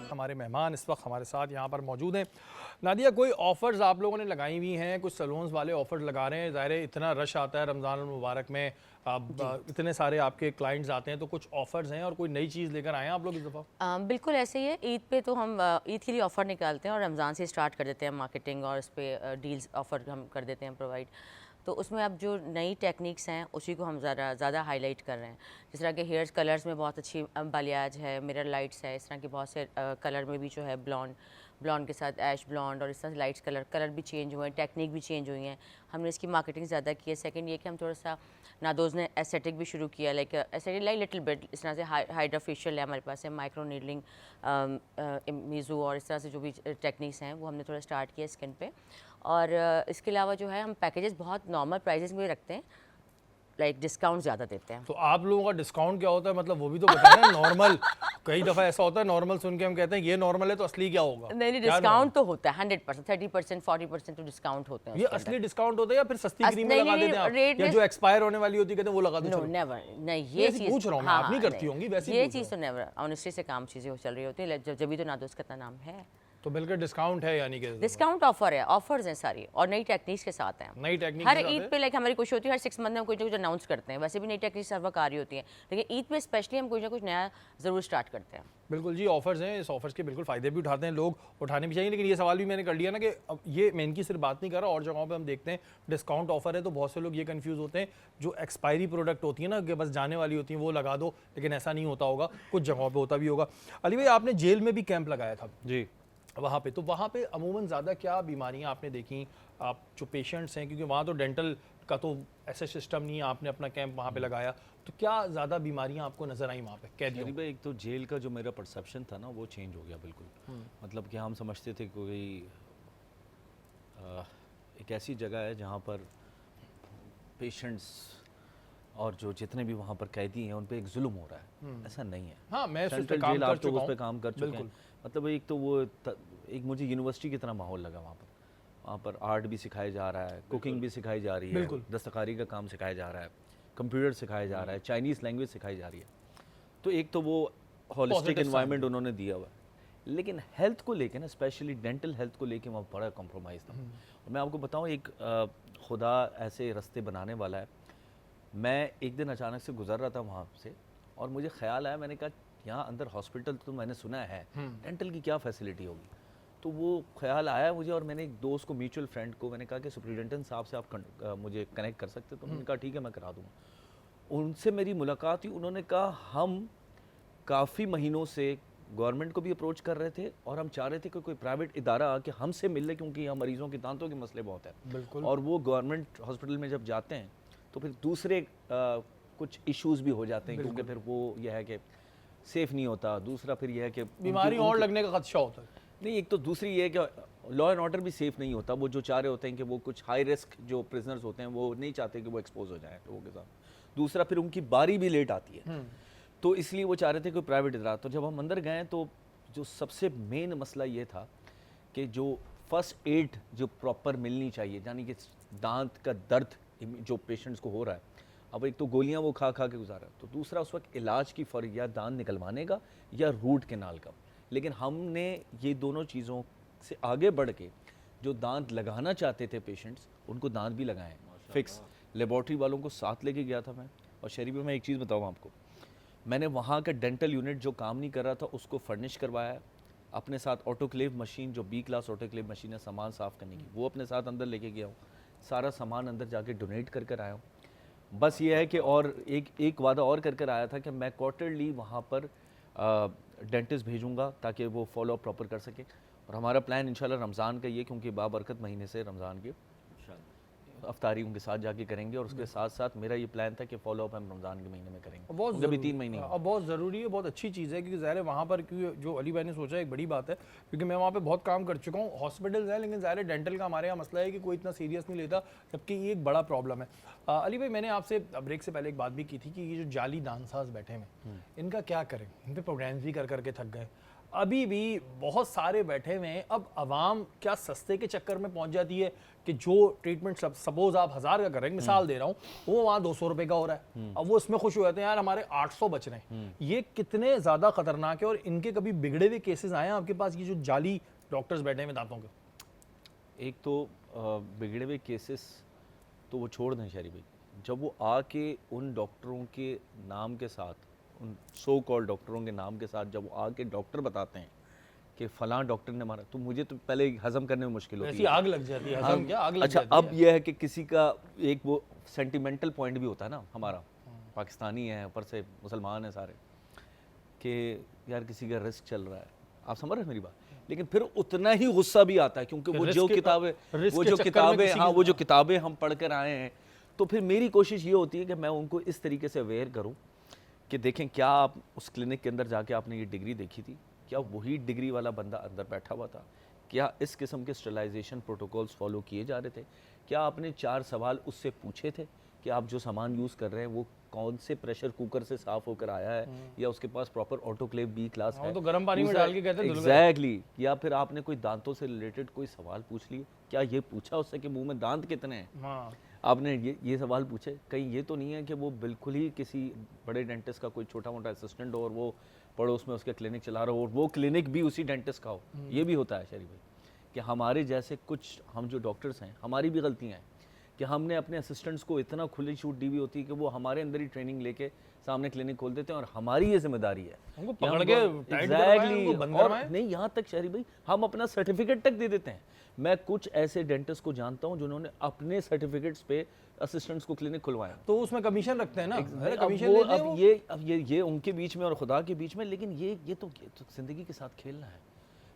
हमारे मेहमान इस वक्त हमारे साथ यहाँ पर मौजूद हैं। नादिया, कोई ऑफ़र्स आप लोगों ने लगाई हुई हैं? कुछ सैलून्स वाले ऑफ़र्स लगा रहे हैं, ज़ाहिर है इतना रश आता है रमज़ान मुबारक में, अब इतने सारे आपके क्लाइंट्स आते हैं, तो कुछ ऑफ़र्स हैं और कोई नई चीज़ लेकर आए हैं आप लोग इस दफ़ा? बिल्कुल ऐसे ही है, ईद पे तो हम ईद के लिए ऑफ़र निकालते हैं और रमज़ान से स्टार्ट कर देते हैं मार्केटिंग, और इस पर डील्स ऑफ़र हम कर देते हैं प्रोवाइड। तो उसमें अब जो नई टेक्निक्स हैं उसी को हम ज़्यादा हाईलाइट कर रहे हैं। जिस तरह के हेयर्स कलर्स में बहुत अच्छी बालियाज है, मिरर लाइट्स है, इस तरह के बहुत से कलर में भी जो है ब्लॉन्ड के साथ ऐश ब्लॉन्ड, और इस तरह से लाइट्स कलर भी चेंज हुए हैं, टेक्निक भी चेंज हुई हैं। हमने इसकी मार्केटिंग ज़्यादा की है। सेकंड ये कि हम थोड़ा सा नादोज़ ने एस्थेटिक भी शुरू किया, like aesthetic like little bit, इस तरह से हाइड्रा फेशियल है हमारे पास है, माइक्रो नीडलिंग, मीज़ू, और इस तरह से जो भी टेक्निक्स हैं वो हमने थोड़ा स्टार्ट किया स्किन पे। और इसके अलावा जो है हम पैकेजेस बहुत नॉर्मल प्राइजेस में रखते हैं, लाइक डिस्काउंट ज़्यादा देते हैं। तो आप लोगों का डिस्काउंट क्या होता है, मतलब वो भी तो बताएं ना। नॉर्मल कई दफ़ा ऐसा होता है, नॉर्मल सुन के हम कहते हैं ये नॉर्मल है, तो असली क्या होगा? नहीं, क्या डिस्काउंट तो होता है 100%, 30%, 40% तो डिस्काउंट होते हैं ये उसके असली अंदर। डिस्काउंट होता है या फिर सस्ती क्रीम नहीं, लगा नहीं, देते हैं आप? रेट या में- जो एक्सपायर होने वाली होती है कहते हैं वो लगा दो नो चलो? नेवर, नहीं ये ऐसे चीज़ पूछ रहा हूँ मैं, आप नहीं करती होंगी, वैसे ही ये पूछ चीज़ रहा तो नेवर, ऑनेस्टली से काम चीज़ें चल रही होती है, जब भी तो नादोस का इतना नाम है। तो मिलकर डिस्काउंट है यानी कि डिस्काउंट ऑफर है, ऑफर्स हैं सारी, और नई टेक्निक्स के साथ हैं। नई टेक्निक हर ईद पे लाइक हमारी कोशिश होती है हर 6 मंथ में कुछ ना कुछ अनाउंस करते हैं, वैसे भी नई टेक्निक्स हर वक्त आ रही होती हैं, लेकिन ईद पे स्पेशली हम कुछ ना कुछ नया ज़रूर स्टार्ट करते हैं। बिल्कुल जी, ऑफर्स हैं, इस ऑफर्स के बिल्कुल फ़ायदे भी उठाते हैं लोग, उठाने भी चाहिए। लेकिन ये सवाल भी मैंने कर लिया ना कि अब ये मैं इनकी सिर्फ बात नहीं कर रहा, और जगहों पे हम देखते हैं डिस्काउंट ऑफर है तो बहुत से लोग ये कंफ्यूज होते हैं, जो एक्सपायरी प्रोडक्ट होती है ना कि बस जाने वाली होती है वो लगा दो, लेकिन ऐसा नहीं होता होगा, कुछ जगहों पे होता भी होगा। अली भाई, आपने जेल में भी कैंप लगाया था जी। वहाँ पे, तो वहाँ पे अमूमन ज़्यादा क्या बीमारियाँ आपने देखी, आप जो पेशेंट्स हैं, क्योंकि वहाँ तो डेंटल का तो ऐसा सिस्टम नहीं है, आपने अपना कैंप वहाँ पे लगाया, तो क्या ज़्यादा बीमारियाँ आपको नज़र आई वहाँ पे कैदियों? शरीफ भाई, एक तो जेल का जो मेरा परसेप्शन था ना वो चेंज हो गया बिल्कुल। मतलब कि हम समझते थे कोई एक ऐसी जगह है जहाँ पर पेशेंट्स और जो जितने भी वहाँ पर कैदी हैं उन पे एक जुल्म हो रहा है, ऐसा नहीं है। हाँ, मैं उस पे सेंट्रल काम जेल कर आप तो चुका उस पे हूँ। काम कर चुके हैं। बिल्कुल। मतलब एक तो वो एक मुझे यूनिवर्सिटी की तरह माहौल लगा वहाँ पर आर्ट भी सिखाया जा रहा है, कुकिंग भी सिखाई जा रही है, बिल्कुल। दस्तकारी का काम सिखाया जा रहा है, कंप्यूटर सिखाया जा रहा है, चाइनीज़ लैंग्वेज सिखाई जा रही है। तो एक तो वो होलिस्टिक Positive एनवायरनमेंट उन्होंने दिया हुआ है, लेकिन हेल्थ को लेके ना, स्पेशली डेंटल हेल्थ को लेके वहाँ बड़ा कॉम्प्रोमाइज़ था। और मैं आपको बताऊँ, एक खुदा ऐसे रास्ते बनाने वाला है। मैं एक दिन अचानक से गुजर रहा था वहाँ से और मुझे ख्याल आया, मैंने कहा यहाँ अंदर हॉस्पिटल तो मैंने सुना है, डेंटल की क्या फैसिलिटी होगी। तो वो ख्याल आया मुझे, और मैंने एक दोस्त को, म्यूचुअल फ्रेंड को, मैंने कहा कि सुपरिटेंडेंट साहब से आप मुझे कनेक्ट कर सकते, तो उन्होंने कहा ठीक है मैं करा दूँगा। उनसे मेरी मुलाकात हुई, उन्होंने कहा हम काफ़ी महीनों से गवर्नमेंट को भी अप्रोच कर रहे थे और हम चाह रहे थे कि कोई प्राइवेट इदारा आके हमसे मिल ले, क्योंकि यहाँ मरीज़ों के दांतों के मसले बहुत हैं। बिल्कुल। और वो गवर्नमेंट हॉस्पिटल में जब जाते हैं तो फिर दूसरे कुछ इश्यूज़ भी हो जाते हैं, क्योंकि फिर वो यह है कि सेफ़ नहीं होता। दूसरा फिर यह है कि बीमारी और लगने का खदशा होता है। नहीं, एक तो दूसरी ये है कि लॉ एंड ऑर्डर भी सेफ़ नहीं होता। वो जो चाह रहे होते हैं कि वो कुछ हाई रिस्क जो प्रिजनर्स होते हैं वो नहीं चाहते कि वो एक्सपोज हो जाएं लोगों के साथ। दूसरा फिर उनकी बारी भी लेट आती है, तो इसलिए वो चाह रहे थे कोई प्राइवेट इदारा। तो जब हम अंदर गए तो जो सबसे मेन मसला ये था कि जो फर्स्ट एड जो प्रॉपर मिलनी चाहिए, यानी कि दांत का दर्द जो पेशेंट्स को हो रहा है अब एक तो गोलियां वो खा खा के गुजारा, तो दूसरा उस वक्त इलाज की फर्क या दांत निकलवाने का या रूट कैनाल का। लेकिन हमने ये दोनों चीज़ों से आगे बढ़ के जो दांत लगाना चाहते थे पेशेंट्स, उनको दांत भी लगाए फिक्स। लेबॉर्ट्री वालों को साथ लेके गया था मैं। और शरीफ में मैं एक चीज़ बताऊँ आपको, मैंने वहाँ का डेंटल यूनिट जो काम नहीं कर रहा था उसको फर्निश करवाया है। अपने साथ ऑटोक्लेव मशीन, जो B क्लास ऑटोक्लेव मशीन है सामान साफ़ करने की, वो अपने साथ अंदर लेके गया हूँ। सारा सामान अंदर जाके डोनेट कर कर आया हूँ। बस ये है कि और एक वादा और कर कर आया था कि मैं क्वार्टरली वहाँ पर डेंटिस्ट भेजूँगा ताकि वो फॉलो अप प्रॉपर कर सके। और हमारा प्लान इंशाल्लाह रमज़ान का ये, क्योंकि बाबरकत महीने से रमज़ान के अफ्तारी उनके साथ जाके करेंगे, और उसके साथ साथ मेरा ये प्लान था कि फॉलो अप हम रमज़ान के महीने में करेंगे। बहुत उनके भी ज़रूरी- 3 महीने अब बहुत ज़रूरी है, बहुत अच्छी चीज़ है, क्योंकि ज़ाहिर है वहाँ पर, क्योंकि जो अली भाई ने सोचा एक बड़ी बात है, क्योंकि मैं वहाँ पे बहुत काम कर चुका हूँ। हॉस्पिटल्स हैं लेकिन ज़ाहिर है डेंटल का हमारे यहाँ मसला है कि कोई इतना सीरियस नहीं लेता, जबकि ये एक बड़ा प्रॉब्लम है। अली भाई, मैंने आपसे ब्रेक से पहले एक बात भी की थी कि ये जो जाली दानसाज बैठे हैं इनका क्या करें, इन पर प्रोग्राम्स भी कर करके थक गए, अभी भी बहुत सारे बैठे हुए हैं। अब आवाम क्या सस्ते के चक्कर में पहुंच जाती है कि जो ट्रीटमेंट सपोज आप 1000 का करेंगे, मिसाल दे रहा हूँ, वो वहाँ 200 रुपये का हो रहा है। अब वो इसमें खुश हो जाते हैं यार हमारे 800 बच रहे हैं। ये कितने ज़्यादा खतरनाक है, और इनके कभी बिगड़े हुए केसेस आए हैं आपके पास, ये जो जाली डॉक्टर्स बैठे हैं दांतों के? एक तो बिगड़े हुए केसेस तो वो छोड़ दें शरीफ भाई, जब वो आके उन डॉक्टरों के नाम के साथ, उन सो कॉल डॉक्टरों के नाम के साथ जब वो आके डॉक्टर बताते हैं कि फ़लाँ डॉक्टर ने मारा, तो मुझे तो पहले हज़म करने में मुश्किल होती ऐसी है। आग लग जाती है, हज़म क्या आग लग अच्छा, जाती अब है। यह है कि किसी का एक वो सेंटिमेंटल पॉइंट भी होता है ना, हमारा पाकिस्तानी है, ऊपर से मुसलमान है सारे, कि यार किसी का रिस्क चल रहा है, आप समझ रहे हैं मेरी बात। लेकिन फिर उतना ही गुस्सा भी आता है, क्योंकि वो जो किताबें हाँ वो जो किताबें हम पढ़ कर आए हैं, तो फिर मेरी कोशिश ये होती है कि मैं उनको इस तरीके से अवेयर करूँ कि देखें, क्या आप उस क्लिनिक के अंदर जाके आपने ये डिग्री देखी थी, क्या वही डिग्री वाला बंदा अंदर बैठा हुआ था, क्या इस किस्म के स्टरलाइजेशन प्रोटोकॉल्स फॉलो किए जा रहे थे, क्या आपने 4 सवाल उससे पूछे थे कि आप जो सामान यूज़ कर रहे हैं वो कौन से प्रेशर कुकर से साफ़ होकर आया है, या उसके पास प्रॉपर ऑटोक्लेव B क्लास है, तो गर्म पानी में डाल के कहते हैं धुल गए। एग्जैक्टली। या फिर आपने कोई दांतों से रिलेटेड कोई सवाल पूछ लिए, क्या ये पूछा उससे कि मुंह में दांत कितने हैं, हाँ, आपने ये सवाल पूछे? कहीं ये तो नहीं है कि वो बिल्कुल ही किसी बड़े डेंटिस्ट का कोई छोटा मोटा असिस्टेंट हो और वो पड़ोस में उसका क्लिनिक चला रहा हो, और वो क्लिनिक भी उसी डेंटिस्ट का हो। ये भी होता है शरीफ भाई, कि हमारे जैसे कुछ हम जो डॉक्टर्स हैं, हमारी भी गलतियाँ हैं कि हमने अपने असिस्टेंट्स को इतना खुली छूट दी हुई होती है कि वो हमारे अंदर ही ट्रेनिंग लेके सामने क्लिनिक खोल देते हैं, और हमारी ये जिम्मेदारी है उनको कि पकड़ हम के वो- टाइट करवाएं, उनको Exactly, बंद और करवाएं। नहीं, यहाँ तक शरीफ भाई हम अपना सर्टिफिकेट तक दे देते हैं। मैं कुछ ऐसे डेंटिस्ट को जानता हूँ जिन्होंने अपने सर्टिफिकेट्स पे असिस्टेंट्स को क्लिनिक खुलवाया। तो उसमें कमीशन रखते हैं ना, अरे अब कमीशन वो- लेते हैं अब वो। ये उनके बीच में और खुदा के बीच में, लेकिन ये तो ज़िंदगी के साथ खेलना है।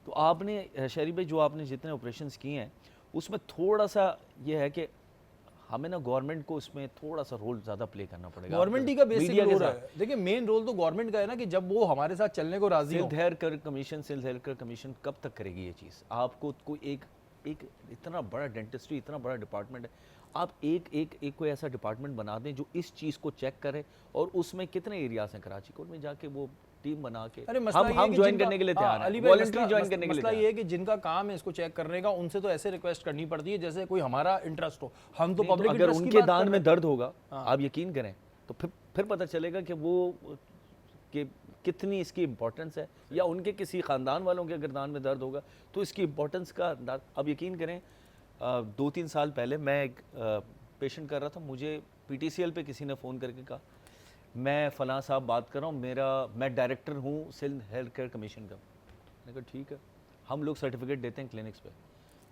तो आपने शरीफ भाई, जो आपने जितने ऑपरेशंस किए हैं उसमें थोड़ा सा ये है कि हमें ना गवर्नमेंट को इसमें थोड़ा सा रोल ज़्यादा प्ले करना पड़ेगा। गवर्नमेंट ही का बेसिक मीडिया के रोल साथ। है। देखिए, मेन रोल तो गवर्नमेंट का है ना, कि जब वो हमारे साथ चलने को राजी हो। Silk hair care commission, silk hair care commission कब तक करेगी ये चीज़? आपको कोई एक इतना बड़ा डेंटिस्ट्री, इतना बड़ा डिपार्टमेंट है, आप एक कोई ऐसा डिपार्टमेंट बना दें जो इस चीज़ को चेक करे, और उसमें कितने एरियाज हैं कराची कोर्ट में जाके वो टीम बना के अरे मसला ये है हम कि ज्वाइन जिनका- करने के लिए हाँ, तैयार अली हैं, भाई, वॉलंटरी मसला- ज्वाइन करने के लिए मसला तैयार ये है कि जिनका काम है इसको चेक करने का, उनसे तो ऐसे रिक्वेस्ट करनी पड़ती है जैसे कोई हमारा इंटरेस्ट हो। हम तो नहीं, तो पब्लिक अगर इंटरेस्ट की उनके बात कर दान रहे में हैं। दर्द होगा, आप यकीन करें, तो फिर पता चलेगा कि वो कि कितनी इसकी इम्पोर्टेंस है, या उनके किसी ख़ानदान वालों के अगर दान में दर्द होगा तो इसकी इम्पोर्टेंस का अंदाज। अब यकीन करें, 2-3 साल पहले मैं एक पेशेंट कर रहा था, मुझे PTCL पे किसी ने फ़ोन करके कहा, मैं फ़लाँ साहब बात कर रहा हूँ, मैं डायरेक्टर हूँ सिल्क हेयर केयर कमीशन का। मैंने कहा ठीक है, हम लोग सर्टिफिकेट देते हैं क्लिनिक्स पे।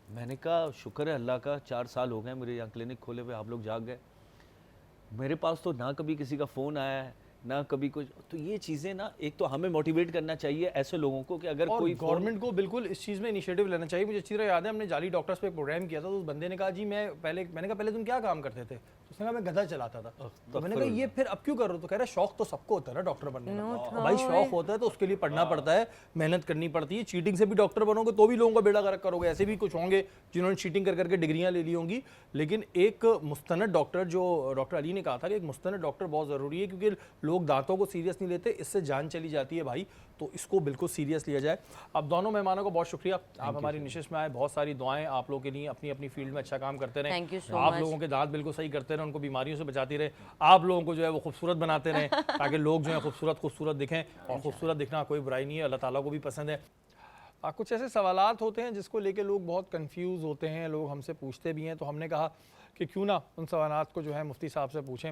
मैंने कहा शुक्र है अल्लाह का, 4 साल हो गए मेरे यहाँ क्लिनिक खोले हुए, आप लोग जाग गए। मेरे पास तो ना कभी किसी का फ़ोन आया है, ना कभी कुछ। तो ये चीज़ें ना, एक तो हमें मोटिवेट करना चाहिए ऐसे लोगों को कि अगर और कोई गवर्नमेंट को बिल्कुल इस चीज़ में इनिशिएटिव लेना चाहिए। मुझे अच्छी तरह याद है, हमने जाली डॉक्टर्स पे एक प्रोग्राम किया था, तो उस बंदे ने कहा जी मैंने कहा पहले तुम क्या काम करते थे? तो उसने कहा मैं गधा चलाता था। तो मैंने कहा ये फिर अब क्यों कर रहे हो? तो कह रहा है शौक तो सबको होता है ना डॉक्टर बनने का। और भाई शौक होता है तो उसके लिए पढ़ना पड़ता है, मेहनत करनी पड़ती है। चीटिंग से भी डॉक्टर बनोगे तो भी लोगों का बेड़ा गर्क करोगे। ऐसे भी कुछ होंगे जिन्होंने चीटिंग कर करके डिग्रियां ले ली होंगी, लेकिन एक मुस्तनद डॉक्टर, जो डॉक्टर अली ने कहा था कि एक मुस्तनद डॉक्टर बहुत ज़रूरी है, क्योंकि लोग दांतों को सीरियस नहीं लेते, इससे जान चली जाती है भाई। तो इसको बिल्कुल सीरियस लिया जाए। अब दोनों मेहमानों को बहुत शुक्रिया, आप हमारी निशिश में आए, बहुत सारी दुआएं आप लोगों के लिए, अपनी अपनी फील्ड में अच्छा काम करते रहें। Thank you so आप much. लोगों के दांत बिल्कुल सही करते रहें, उनको बीमारियों से बचाती रहे, आप लोगों को जो है वो खूबसूरत बनाते रहें ताकि लोग जो है खूबसूरत दिखें, और खूबसूरत दिखना कोई बुराई नहीं है, अल्लाह ताला को भी पसंद है। कुछ ऐसे सवालात होते हैं जिसको लेके लोग बहुत कंफ्यूज होते हैं, लोग हमसे पूछते भी हैं, तो हमने कहा कि क्यों ना उन सवालात को जो है मुफ्ती साहब से पूछें।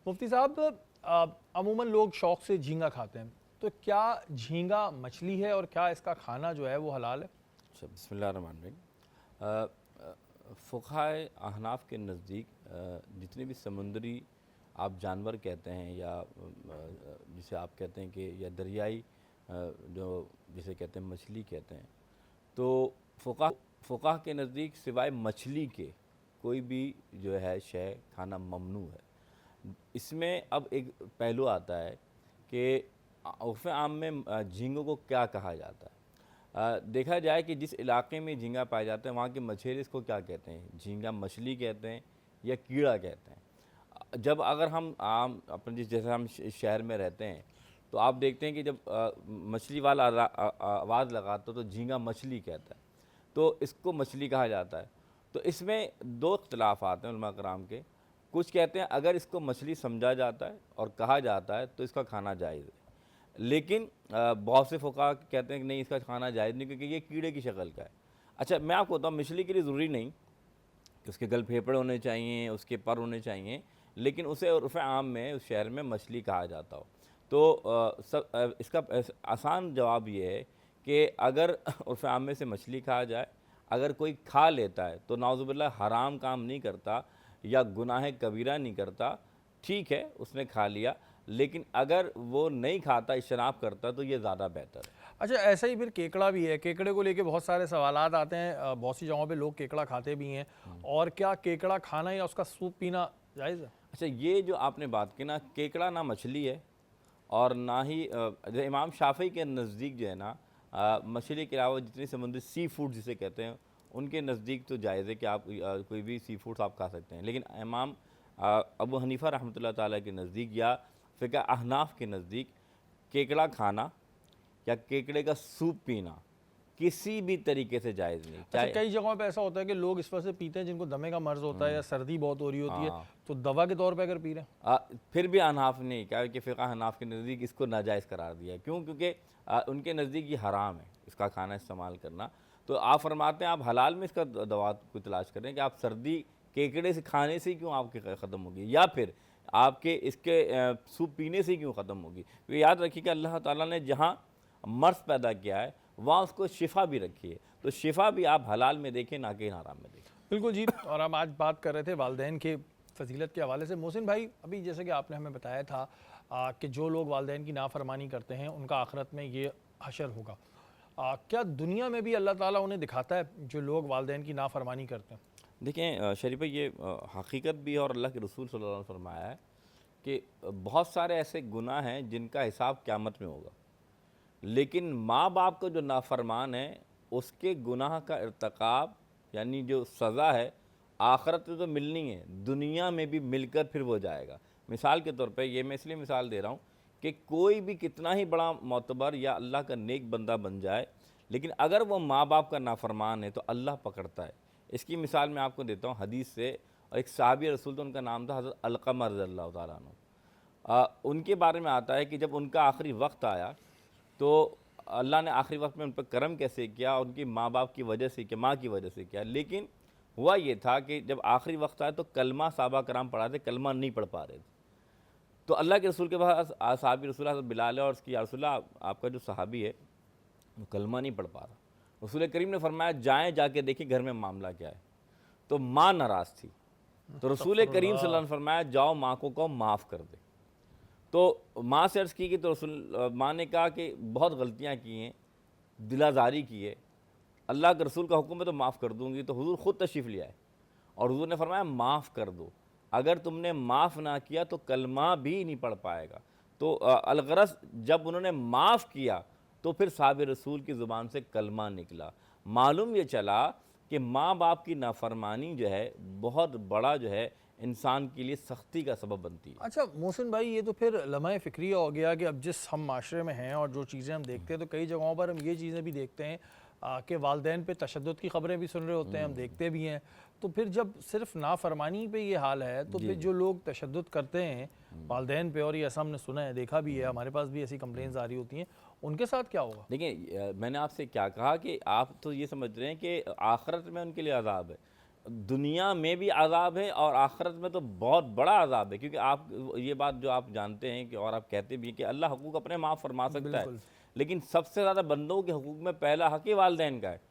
मुफ्ती साहब, अमूमन लोग शौक़ से झींगा खाते हैं, तो क्या झींगा मछली है और क्या इसका खाना जो है वो हलाल है? अच्छा, बिस्मिल्लाहिर्रहमानिर्रहीम। फ़ुक़हाए अहनाफ़ के नज़दीक जितने भी समुंदरी आप जानवर कहते हैं या जिसे आप कहते हैं कि या दरियाई जो जिसे कहते हैं मछली कहते हैं, तो फ़ुक़हा के नज़दीक सिवाय मछली के कोई भी जो है शय खाना ममनू है। इसमें अब एक पहलू आता है कि उर्फ़ आम में झींगों को क्या कहा जाता है। देखा जाए कि जिस इलाके में झींगा पाया जाता है वहाँ के मछेरे इसको क्या कहते हैं, झींगा मछली कहते हैं या कीड़ा कहते हैं। जब अगर हम आम अपने जैसे हम शहर में रहते हैं तो आप देखते हैं कि जब मछली वाला आवाज़ लगाता तो झींगा मछली कहता है, तो इसको मछली कहा जाता है। तो इसमें दो इख्तिलाफ़ आते हैं उलमा कराम के। कुछ कहते हैं अगर इसको मछली समझा जाता है और कहा जाता है तो इसका खाना जायज़ है, लेकिन बहुत से फ़ुक़हा कहते हैं कि नहीं, इसका खाना जायज़ नहीं क्योंकि ये कीड़े की शक्ल का है। अच्छा, मैं आपको बताऊँ, मछली के लिए ज़रूरी नहीं कि उसके गल फेफड़े होने चाहिए, उसके पर होने चाहिए, लेकिन उसे उर्फ़ आम में उस शहर में मछली कहा जाता हो। तो इसका आसान जवाब ये है कि अगर उर्फ़ आम में से मछली कहा जाए, अगर कोई खा लेता है तो नाउज़ुबिल्लाह हराम काम नहीं करता या गुनाह कबीरा नहीं करता, ठीक है उसने खा लिया, लेकिन अगर वो नहीं खाता, इज्तनाब करता, तो ये ज़्यादा बेहतर है। अच्छा, ऐसा ही फिर केकड़ा भी है, केकड़े को लेके बहुत सारे सवालात आते हैं, बहुत सी जगहों पे लोग केकड़ा खाते भी हैं, और क्या केकड़ा खाना या उसका सूप पीना जायज़ है? अच्छा, ये जो आपने बात की ना, केकड़ा ना मछली है और ना ही जो इमाम शाफ़ी के नज़दीक जो है ना, मछली के अलावा जितने समुद्री सी फूड जिसे कहते हैं उनके नज़दीक तो जायज़ है कि आप कोई भी सी फूड्स आप खा सकते हैं, लेकिन इमाम अबू हनीफ़ा रहमतुल्लाह ताला के नज़दीक या फ़िक़्ह अहनाफ़ के नज़दीक केकड़ा खाना या केकड़े का सूप पीना किसी भी तरीके से जायज़ नहीं। अच्छा, कई जगहों पे ऐसा होता है कि लोग इस वजह से पीते हैं जिनको दमे का मर्ज़ होता है या सर्दी बहुत हो रही होती है, तो दवा के तौर पे अगर पी रहे हैं, फिर भी अहनाफ़ ने क्या है कि फ़िक़्ह अहनाफ़ के नज़दीक इसको नाजायज़ करार दिया है। क्यों? क्योंकि उनके नज़दीक ये हराम है इसका खाना इस्तेमाल करना। तो आप फरमाते हैं आप हलाल में इसका दवा को तलाश करें कि आप सर्दी केकड़े से खाने से क्यों आपकी ख़त्म होगी, या फिर आपके इसके सूप पीने से क्यों ख़त्म होगी। तो याद रखिए कि अल्लाह ताला ने जहाँ मर्ज़ पैदा किया है वहाँ उसको शिफा भी रखी है, तो शिफा भी आप हलाल में देखें, ना कि हराम में देखें। बिल्कुल जी। और हम आज बात कर रहे थे वालिदैन के फजीलत के हवाले से। मोहसिन भाई, अभी जैसे कि आपने हमें बताया था कि जो लोग वालिदैन की नाफरमानी करते हैं उनका आखिरत में ये हशर होगा, क्या दुनिया में भी अल्लाह ताला उन्हें दिखाता है जो लोग वालिदैन की नाफरमानी करते हैं? देखें शरीफ भाई, ये हकीकत भी है और अल्लाह के रसूल सल्लल्लाहु अलैहि वसल्लम ने फरमाया है कि बहुत सारे ऐसे गुनाह हैं जिनका हिसाब क़यामत में होगा, लेकिन माँ बाप का जो नाफरमान है उसके गुनाह का इर्तिकाब यानी जो सज़ा है आखिरत में तो मिलनी है, दुनिया में भी मिलकर फिर वो जाएगा। मिसाल के तौर पे ये मैं इसलिए मिसाल दे रहा हूँ कि कोई भी कितना ही बड़ा मोतबर या अल्लाह का नेक बंदा बन जाए, लेकिन अगर वो माँ बाप का नाफरमान है तो अल्लाह पकड़ता है। इसकी मिसाल मैं आपको देता हूँ हदीस से। और एक सहाबी रसूल, तो उनका नाम था हज़रत अलक़मा रज़ियल्लाहु ताला अन्हु। उनके बारे में आता है कि जब उनका आखिरी वक्त आया तो अल्लाह ने आखिरी वक्त में उन पर करम कैसे किया, उनकी माँ बाप की वजह से किया, माँ की वजह से किया। लेकिन हुआ ये था कि जब आखिरी वक्त आया तो कलमा साहबा कराम पढ़ा थे, कलमा नहीं पढ़ पा रहे थे। तो अल्लाह के रसूल के पास सहाबी रसूल हज़रत बिलाल है और उसकी या रसूलल्लाह, आपका जो सहाबी है वो कलमा नहीं पढ़ पा रहा। रसूल करीम ने फरमाया जाएँ जाके देखिए घर में मामला क्या है। तो माँ नाराज़ थी, तो रसूल करीम सल्लल्लाहु अलैहि वसल्लम ने फरमाया जाओ माँ को कहो माफ़ कर दे। तो माँ से अर्ज़ की कि तो रसूल माँ ने कहा कि बहुत गलतियाँ की हैं, दिलाजारी की है, अल्लाह के रसूल का हुक्म है तो माफ़ कर दूँगी। तो हुज़ूर ख़ुद तशरीफ़ ले आए और हुज़ूर ने फरमाया माफ़ कर दो, अगर तुमने माफ़ ना किया तो कलमा भी नहीं पढ़ पाएगा। तो अलगरस जब उन्होंने माफ़ किया तो फिर साहब रसूल की ज़ुबान से कलमा निकला। मालूम ये चला कि माँ बाप की नाफरमानी जो है बहुत बड़ा जो है इंसान के लिए सख्ती का सबब बनती है। अच्छा मोहसिन भाई, ये तो फिर लम्हा फ़िक्रिया हो गया कि अब जिस हम माशरे में हैं और जो चीज़ें हम देखते हैं, तो कई जगहों पर हम ये चीज़ें भी देखते हैं कि वालदैन पे तशद्दुद की ख़बरें भी सुन रहे होते हैं, हम देखते भी हैं। तो फिर जब सिर्फ नाफरमानी पे ये हाल है, तो फिर जो लोग तशद्दुद करते हैं वालदैन पे, और ये ऐसा हमने सुना है, देखा भी है, हमारे पास भी ऐसी कंप्लेंट्स आ रही होती हैं, उनके साथ क्या होगा? देखिए मैंने आपसे क्या कहा कि आप तो ये समझ रहे हैं कि आखिरत में उनके लिए अजाब है, दुनिया में भी अजाब है और आखिरत में तो बहुत बड़ा अजाब है। क्योंकि आप ये बात जो आप जानते हैं कि और आप कहते भी हैं कि अल्लाह हुकूक अपने माफ़ फरमा सकता है, लेकिन सबसे ज़्यादा बंदों के हुकूक में पहला हक़ वालिदैन का है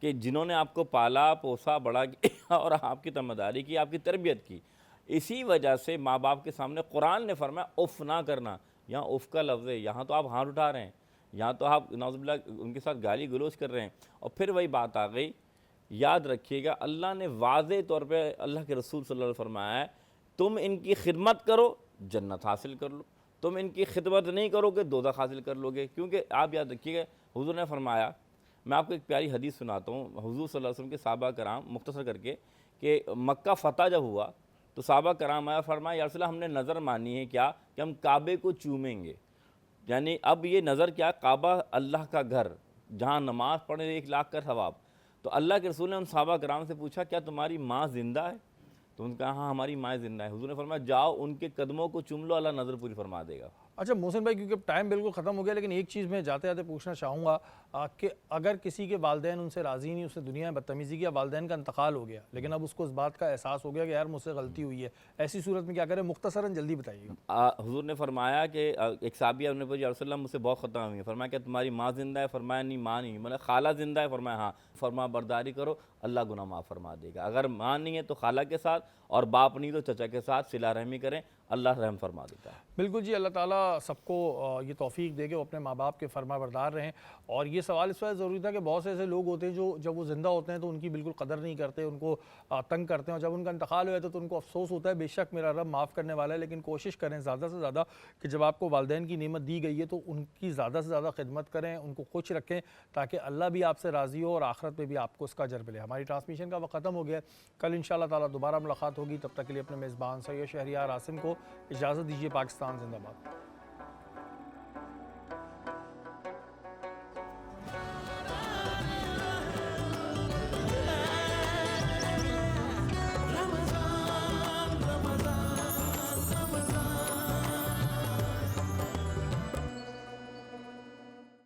कि जिन्होंने आपको पाला पोसा बड़ा किया और आपकी तमदारी की, आपकी तरबियत की। इसी वजह से माँ बाप के सामने कुरान ने फरमाया उफ़ ना करना। यहाँ उफ़ का लफ्ज़ है, यहाँ तो आप हाथ उठा रहे हैं, यहाँ तो आप नाउज़ुबिल्लाह उनके साथ गाली गलोच कर रहे हैं। और फिर वही बात आ गई, याद रखिएगा अल्लाह ने वाज़े तौर पे अल्लाह के रसूल सल्लल्लाहु अलैहि वसल्लम फरमाया है, तुम इनकी खिदमत करो जन्नत हासिल कर लो, तुम इनकी खिदमत नहीं करोगे दोज़ख हासिल कर लोगे। क्योंकि आप याद रखिएगा हुज़ूर ने फरमाया, मैं आपको एक प्यारी हदीस सुनाता हूँ, हुज़ूर सल्लल्लाहु अलैहि वसल्लम के सहाबा कराम मुख्तसर करके, कि मक्का फ़तह जब हुआ तो सहाबा कराम आया, फरमाया या रसूल अल्लाह हमने नज़र मानी है क्या कि हम काबे को चूमेंगे। यानी अब ये नज़र क्या, काबा अल्लाह का घर जहाँ नमाज़ पढ़े 1 लाख का सवाब। तो अल्लाह के रसूल ने उन सहाबा कराम से पूछा क्या तुम्हारी माँ ज़िंदा है? तो उन्होंने कहा हाँ हमारी माँ ज़िंदा है। हुज़ूर ने फरमाया जाओ उनके कदमों को चूम लो, अल्लाह नज़र पूरी फरमा देगा। अच्छा मोहसिन भाई, क्योंकि अब टाइम बिल्कुल ख़त्म हो गया, लेकिन एक चीज़ मैं जाते जाते पूछना चाहूँगा कि अगर किसी के वालिदैन उनसे राज़ी नहीं, उसने दुनिया में बदतमीज़ी किया, वालिदैन का इंतकाल हो गया, लेकिन अब उसको इस बात का एहसास हो गया कि यार मुझसे गलती हुई है, ऐसी सूरत में क्या करें? मुख्तसरन जल्दी बताइएगा। हुज़ूर ने फरमाया कि एक साहबिया ने पूछा या रसूल अल्लाह मुझसे बहुत ख़ता हुई है। फरमाया क्या तुम्हारी माँ ज़िंदा है? फरमाया नहीं माँ नहीं। मतलब खाला ज़िंदा है? फरमाया हाँ। फरमा बरदारी करो अल्लाह गुनाह माफ़ फरमा देगा। अगर माँ नहीं है तो खाला के साथ, और बाप नहीं तो चचा के साथ सिला रहमी करें, अल्लाह रहम फरमा देता है। बिल्कुल जी, अल्लाह ताला सबको ये तौफ़ीक दे के वो अपने माँ बाप के फरमाबरदार रहें। और ये सवाल इस वजह ज़रूरी था कि बहुत से ऐसे लोग होते हैं जो जब वो ज़िंदा होते हैं तो उनकी बिल्कुल कदर नहीं करते, उनको तंग करते हैं, और जब उनका इंतकाल हो जाता है तो उनको अफसोस होता है। बेशक मेरा रब माफ़ करने वाला है, लेकिन कोशिश करें ज़्यादा से ज़्यादा कि जब आपको वालिदैन की नेमत दी गई है तो उनकी ज़्यादा से ज़्यादा खिदमत करें, उनको खुश रखें, ताकि अल्लाह भी आपसे राज़ी हो और आखिरत में भी आपको उसका अजर मिले। हमारी ट्रांसमिशन का वक्त ख़त्म हो गया, कल इंशाअल्लाह ताला दोबारा मुलाकात होगी। तब तक के लिए अपने मेज़बान सैयद शहरियार आसिम को इजाज़त दीजिए। पाकिस्तान जिंदाबाद।